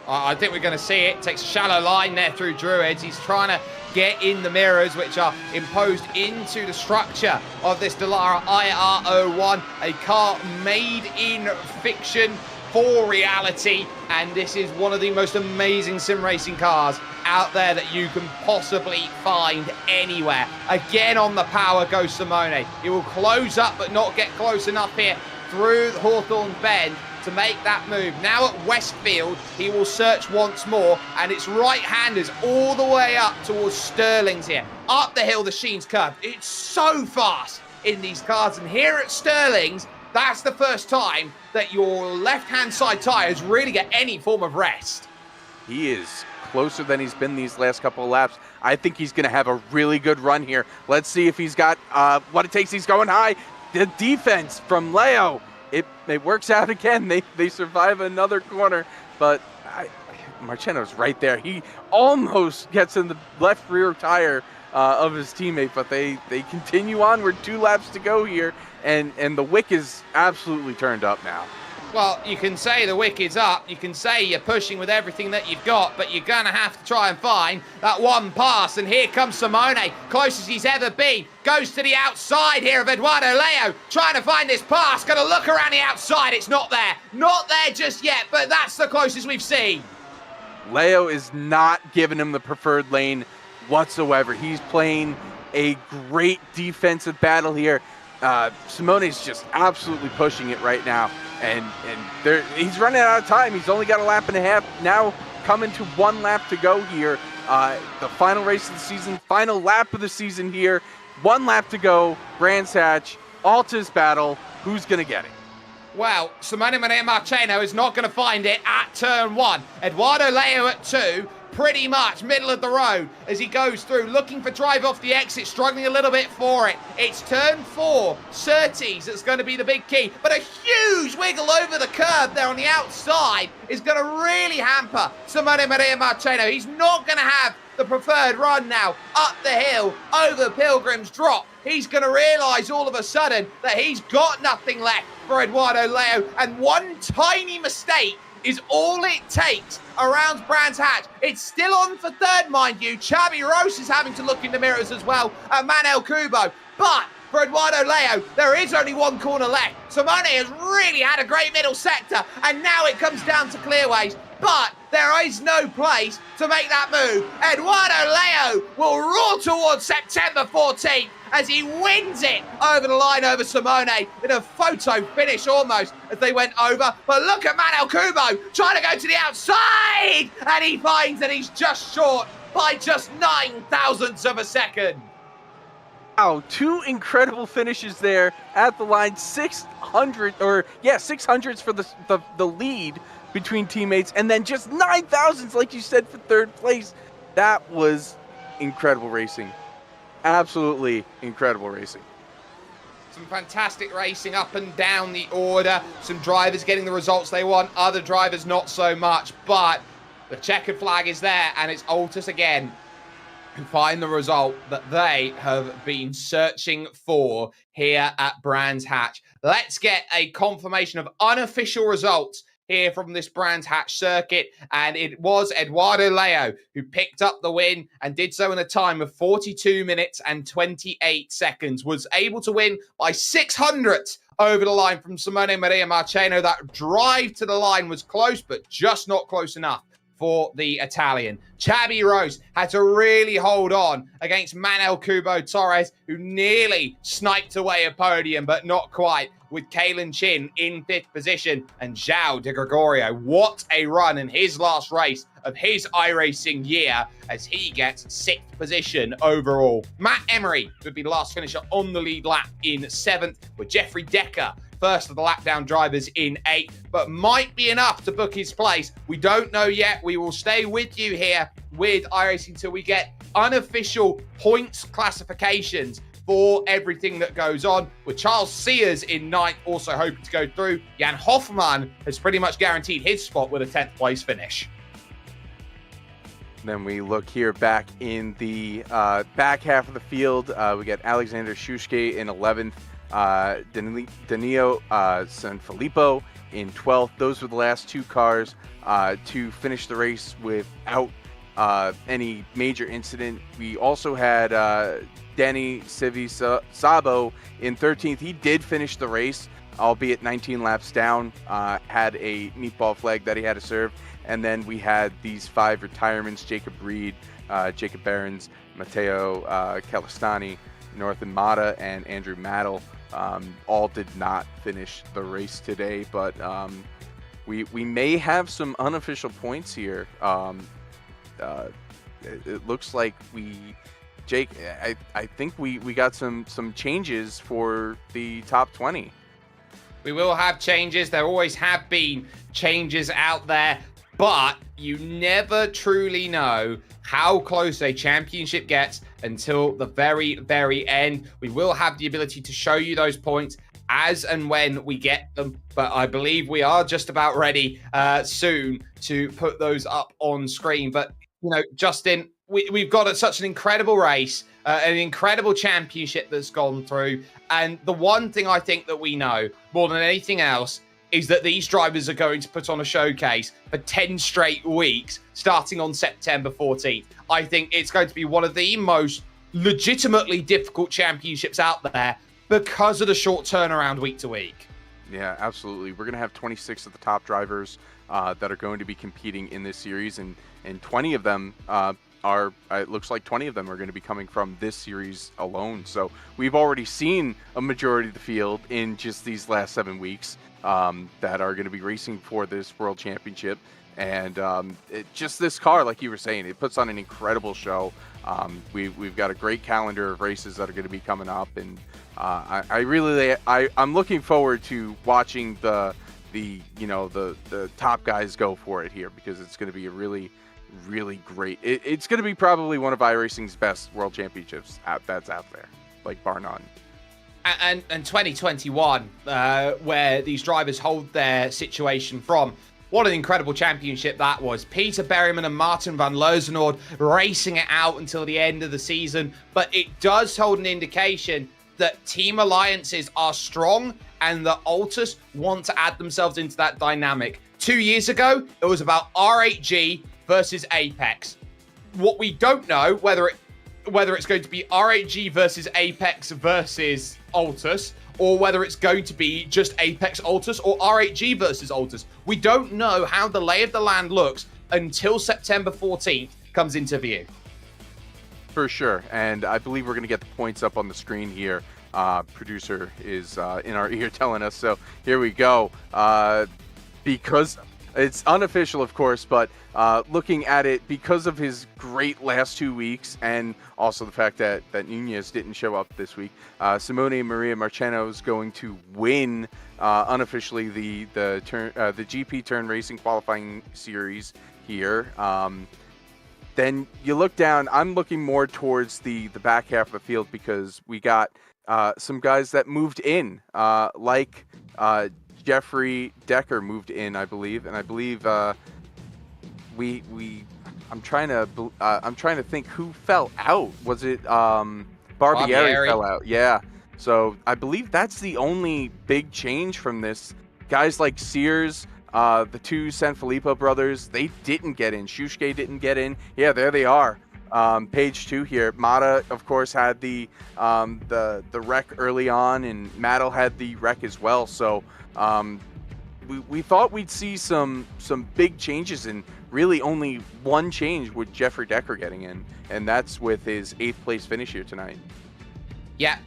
I think we're going to see it. Takes a shallow line there through Druids. He's trying to get in the mirrors, which are imposed into the structure of this Dallara IR01, a car made in fiction for reality. And this is one of the most amazing sim racing cars out there that you can possibly find anywhere. Again, on the power goes Simone. He will close up but not get close enough here through Hawthorne Bend to make that move. Now at Westfield, he will search once more, and it's right-handers all the way up towards Sterling's here. Up the hill, the Sheen's curve. It's so fast in these cars, and here at Sterling's, that's the first time that your left-hand side tyres really get any form of rest. He is closer than he's been these last couple of laps. I think he's going to have a really good run here. Let's see if he's got what it takes. He's going high. The defense from Leo, it works out again. They survive another corner, but Marcheno's right there. He almost gets in the left rear tire of his teammate, but they continue onward. 2 laps to go here, and the wick is absolutely turned up now. Well, you can say the wick is up, you can say you're pushing with everything that you've got, but you're going to have to try and find that one pass. And here comes Simone, closest he's ever been. Goes to the outside here of Eduardo Leo, trying to find this pass. Going to look around the outside, it's not there. Not there just yet, but that's the closest we've seen. Leo is not giving him the preferred lane whatsoever. He's playing a great defensive battle here. Simone's just absolutely pushing it right now, and he's running out of time. He's only got a lap and a half now, coming to 1 lap to go here. The final race of the season, final lap of the season here. 1 lap to go. Brands Hatch, Alta's battle. Who's gonna get it? Well, Simone Marcheno is not going to find it at turn 1. Eduardo Leo at 2. Pretty much middle of the road as he goes through, looking for drive off the exit, struggling a little bit for it. It's turn 4, Surtees that's going to be the big key, but a huge wiggle over the curb there on the outside is going to really hamper Simone Marcheno. He's not going to have the preferred run now up the hill over Pilgrim's Drop. He's going to realise all of a sudden that he's got nothing left for Eduardo Leo, and one tiny mistake is all it takes around Brands Hatch. It's still on for third, mind you. Chavi Rose is having to look in the mirrors as well at Manel Kubo. But for Eduardo Leo, there is only 1 corner left. Simone has really had a great middle sector, and now it comes down to clearways. But there is no place to make that move. Eduardo Leo will roar towards September 14th as he wins it over the line over Simone in a photo finish almost as they went over. But look at Manel Kubo trying to go to the outside, and he finds that he's just short by just 9 thousandths of a second. Wow, two incredible finishes there at the line. 600s for the lead between teammates, and then just 9,000s, like you said, for third place. That was incredible racing. Absolutely incredible racing. Some fantastic racing up and down the order. Some drivers getting the results they want, other drivers not so much. But the checkered flag is there, and it's Altus again who find the result that they have been searching for here at Brands Hatch. Let's get a confirmation of unofficial results here from this Brands Hatch circuit, and it was Eduardo Leo who picked up the win and did so in a time of 42 minutes and 28 seconds, was able to win by 600ths over the line from Simone Maria Marcheno. That drive to the line was close, but just not close enough for the Italian. Chabi Rose had to really hold on against Manuel Kubo Torres, who nearly sniped away a podium, but not quite, with Kalen Chin in 5th position, and João de Gregorio. What a run in his last race of his iRacing year, as he gets 6th position overall. Matt Emery would be the last finisher on the lead lap in 7th, with Jeffrey Decker first of the lap down drivers in 8th, but might be enough to book his place. We don't know yet. We will stay with you here with iRacing till we get unofficial points classifications for everything that goes on, with Charles Sears in 9th also hoping to go through. Jan Hoffman has pretty much guaranteed his spot with a 10th place finish. Then we look here back in the back half of the field. We got Alexander Shushke in 11th, Danilo Sanfilippo in 12th. Those were the last two cars to finish the race without any major incident. We also had Danny Sabo in 13th. He did finish the race, albeit 19 laps down, had a meatball flag that he had to serve. And then we had these 5 retirements: Jacob Reed, Jacob Behrens, Matteo Calistani, Northern Mata, and Andrew Maddle. All did not finish the race today, but we may have some unofficial points here. It looks like Jake, I think we got some changes for the top 20. We will have changes. There always have been changes out there, but you never truly know how close a championship gets until the very, very end. We will have the ability to show you those points as and when we get them, but I believe we are just about ready soon to put those up on screen. But, you know, Justin, we've got such an incredible race, an incredible championship that's gone through. And the one thing I think that we know more than anything else is that these drivers are going to put on a showcase for 10 straight weeks, starting on September 14th. I think it's going to be one of the most legitimately difficult championships out there because of the short turnaround week to week. Yeah, absolutely. We're going to have 26 of the top drivers that are going to be competing in this series, and 20 of them it looks like 20 of them are going to be coming from this series alone. So we've already seen a majority of the field in just these last 7 weeks that are going to be racing for this World Championship. And just this car, like you were saying, it puts on an incredible show. We've got a great calendar of races that are going to be coming up, and I'm looking forward to watching the top guys go for it here, because it's going to be a really, really great. It's going to be probably one of iRacing's best World Championships that's out there, like bar none. And 2021, where these drivers hold their situation from. What an incredible championship that was. Peter Berryman and Martin van Lozenoord racing it out until the end of the season. But it does hold an indication that team alliances are strong and that Altus want to add themselves into that dynamic. 2 years ago, it was about R8G versus Apex. What we don't know, whether it's going to be R8G versus Apex versus Altus, or whether it's going to be just Apex Altus or R8G versus Altus. We don't know how the lay of the land looks until September 14th comes into view. For sure, and I believe we're going to get the points up on the screen here. Producer is in our ear telling us, so here we go. Because It's unofficial, of course, but looking at it, because of his great last 2 weeks, and also the fact that Nunez didn't show up this week, Simone Maria Marcheno is going to win unofficially the GP Turn Racing qualifying series here. Then you look down. I'm looking more towards the back half of the field because we got some guys that moved in, like Jeffrey Decker moved in, I believe, and I believe I'm trying to think who fell out. Was it Barbieri fell out? Yeah. So I believe that's the only big change from this. Guys like Sears, the two Sanfilippo brothers, they didn't get in. Shusuke didn't get in. Yeah, there they are. Page 2 here. Mata, of course, had the wreck early on, and Mattel had the wreck as well. So we thought we'd see some big changes, and really only one change with Jeffrey Decker getting in, and that's with his 8th place finish here tonight. Yeah.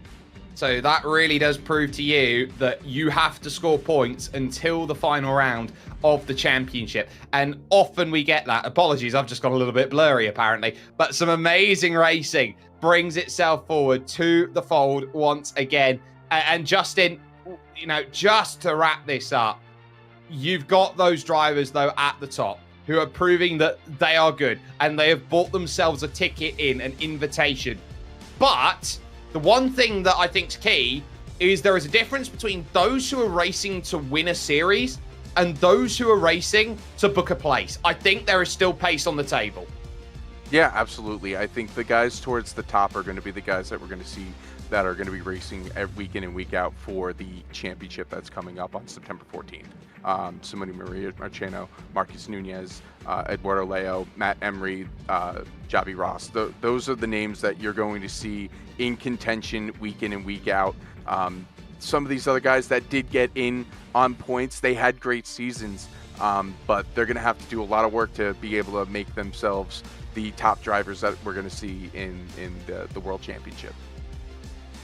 So that really does prove to you that you have to score points until the final round of the championship. And often we get that. Apologies, I've just got a little bit blurry apparently. But some amazing racing brings itself forward to the fold once again. And Justin, you know, just to wrap this up, you've got those drivers though at the top who are proving that they are good and they have bought themselves a ticket in, an invitation. But the one thing that I think is key is there is a difference between those who are racing to win a series and those who are racing to book a place. I think there is still pace on the table. Yeah, absolutely. I think the guys towards the top are going to be the guys that we're going to see that are going to be racing week in and week out for the championship that's coming up on September 14th. Simone Maria Marcheno, Marcus Nunez, Eduardo Leo, Matt Emery, Javi Ross. Those are the names that you're going to see in contention week in and week out. Some of these other guys that did get in on points, they had great seasons, but they're going to have to do a lot of work to be able to make themselves the top drivers that we're going to see in the World Championship.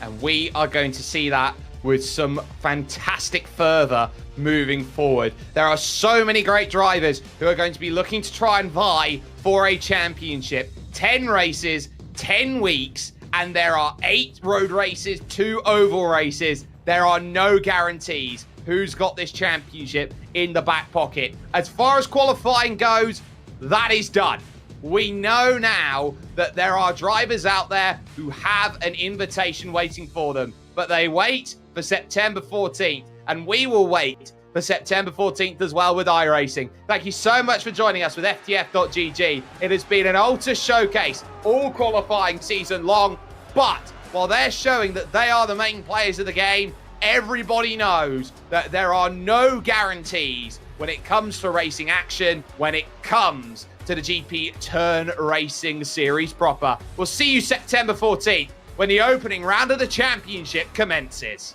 And we are going to see that with some fantastic further moving forward. There are so many great drivers who are going to be looking to try and vie for a championship. 10 races, 10 weeks, and there are 8 road races, 2 oval races. There are no guarantees who's got this championship in the back pocket. As far as qualifying goes, that is done. We know now that there are drivers out there who have an invitation waiting for them, but they wait for September 14th, and we will wait for September 14th as well with iRacing. Thank you so much for joining us with FTF.GG. It has been an ultra showcase all qualifying season long, but while they're showing that they are the main players of the game, everybody knows that there are no guarantees when it comes to racing action, when it comes to the GP Turn Racing Series proper. We'll see you September 14th when the opening round of the championship commences.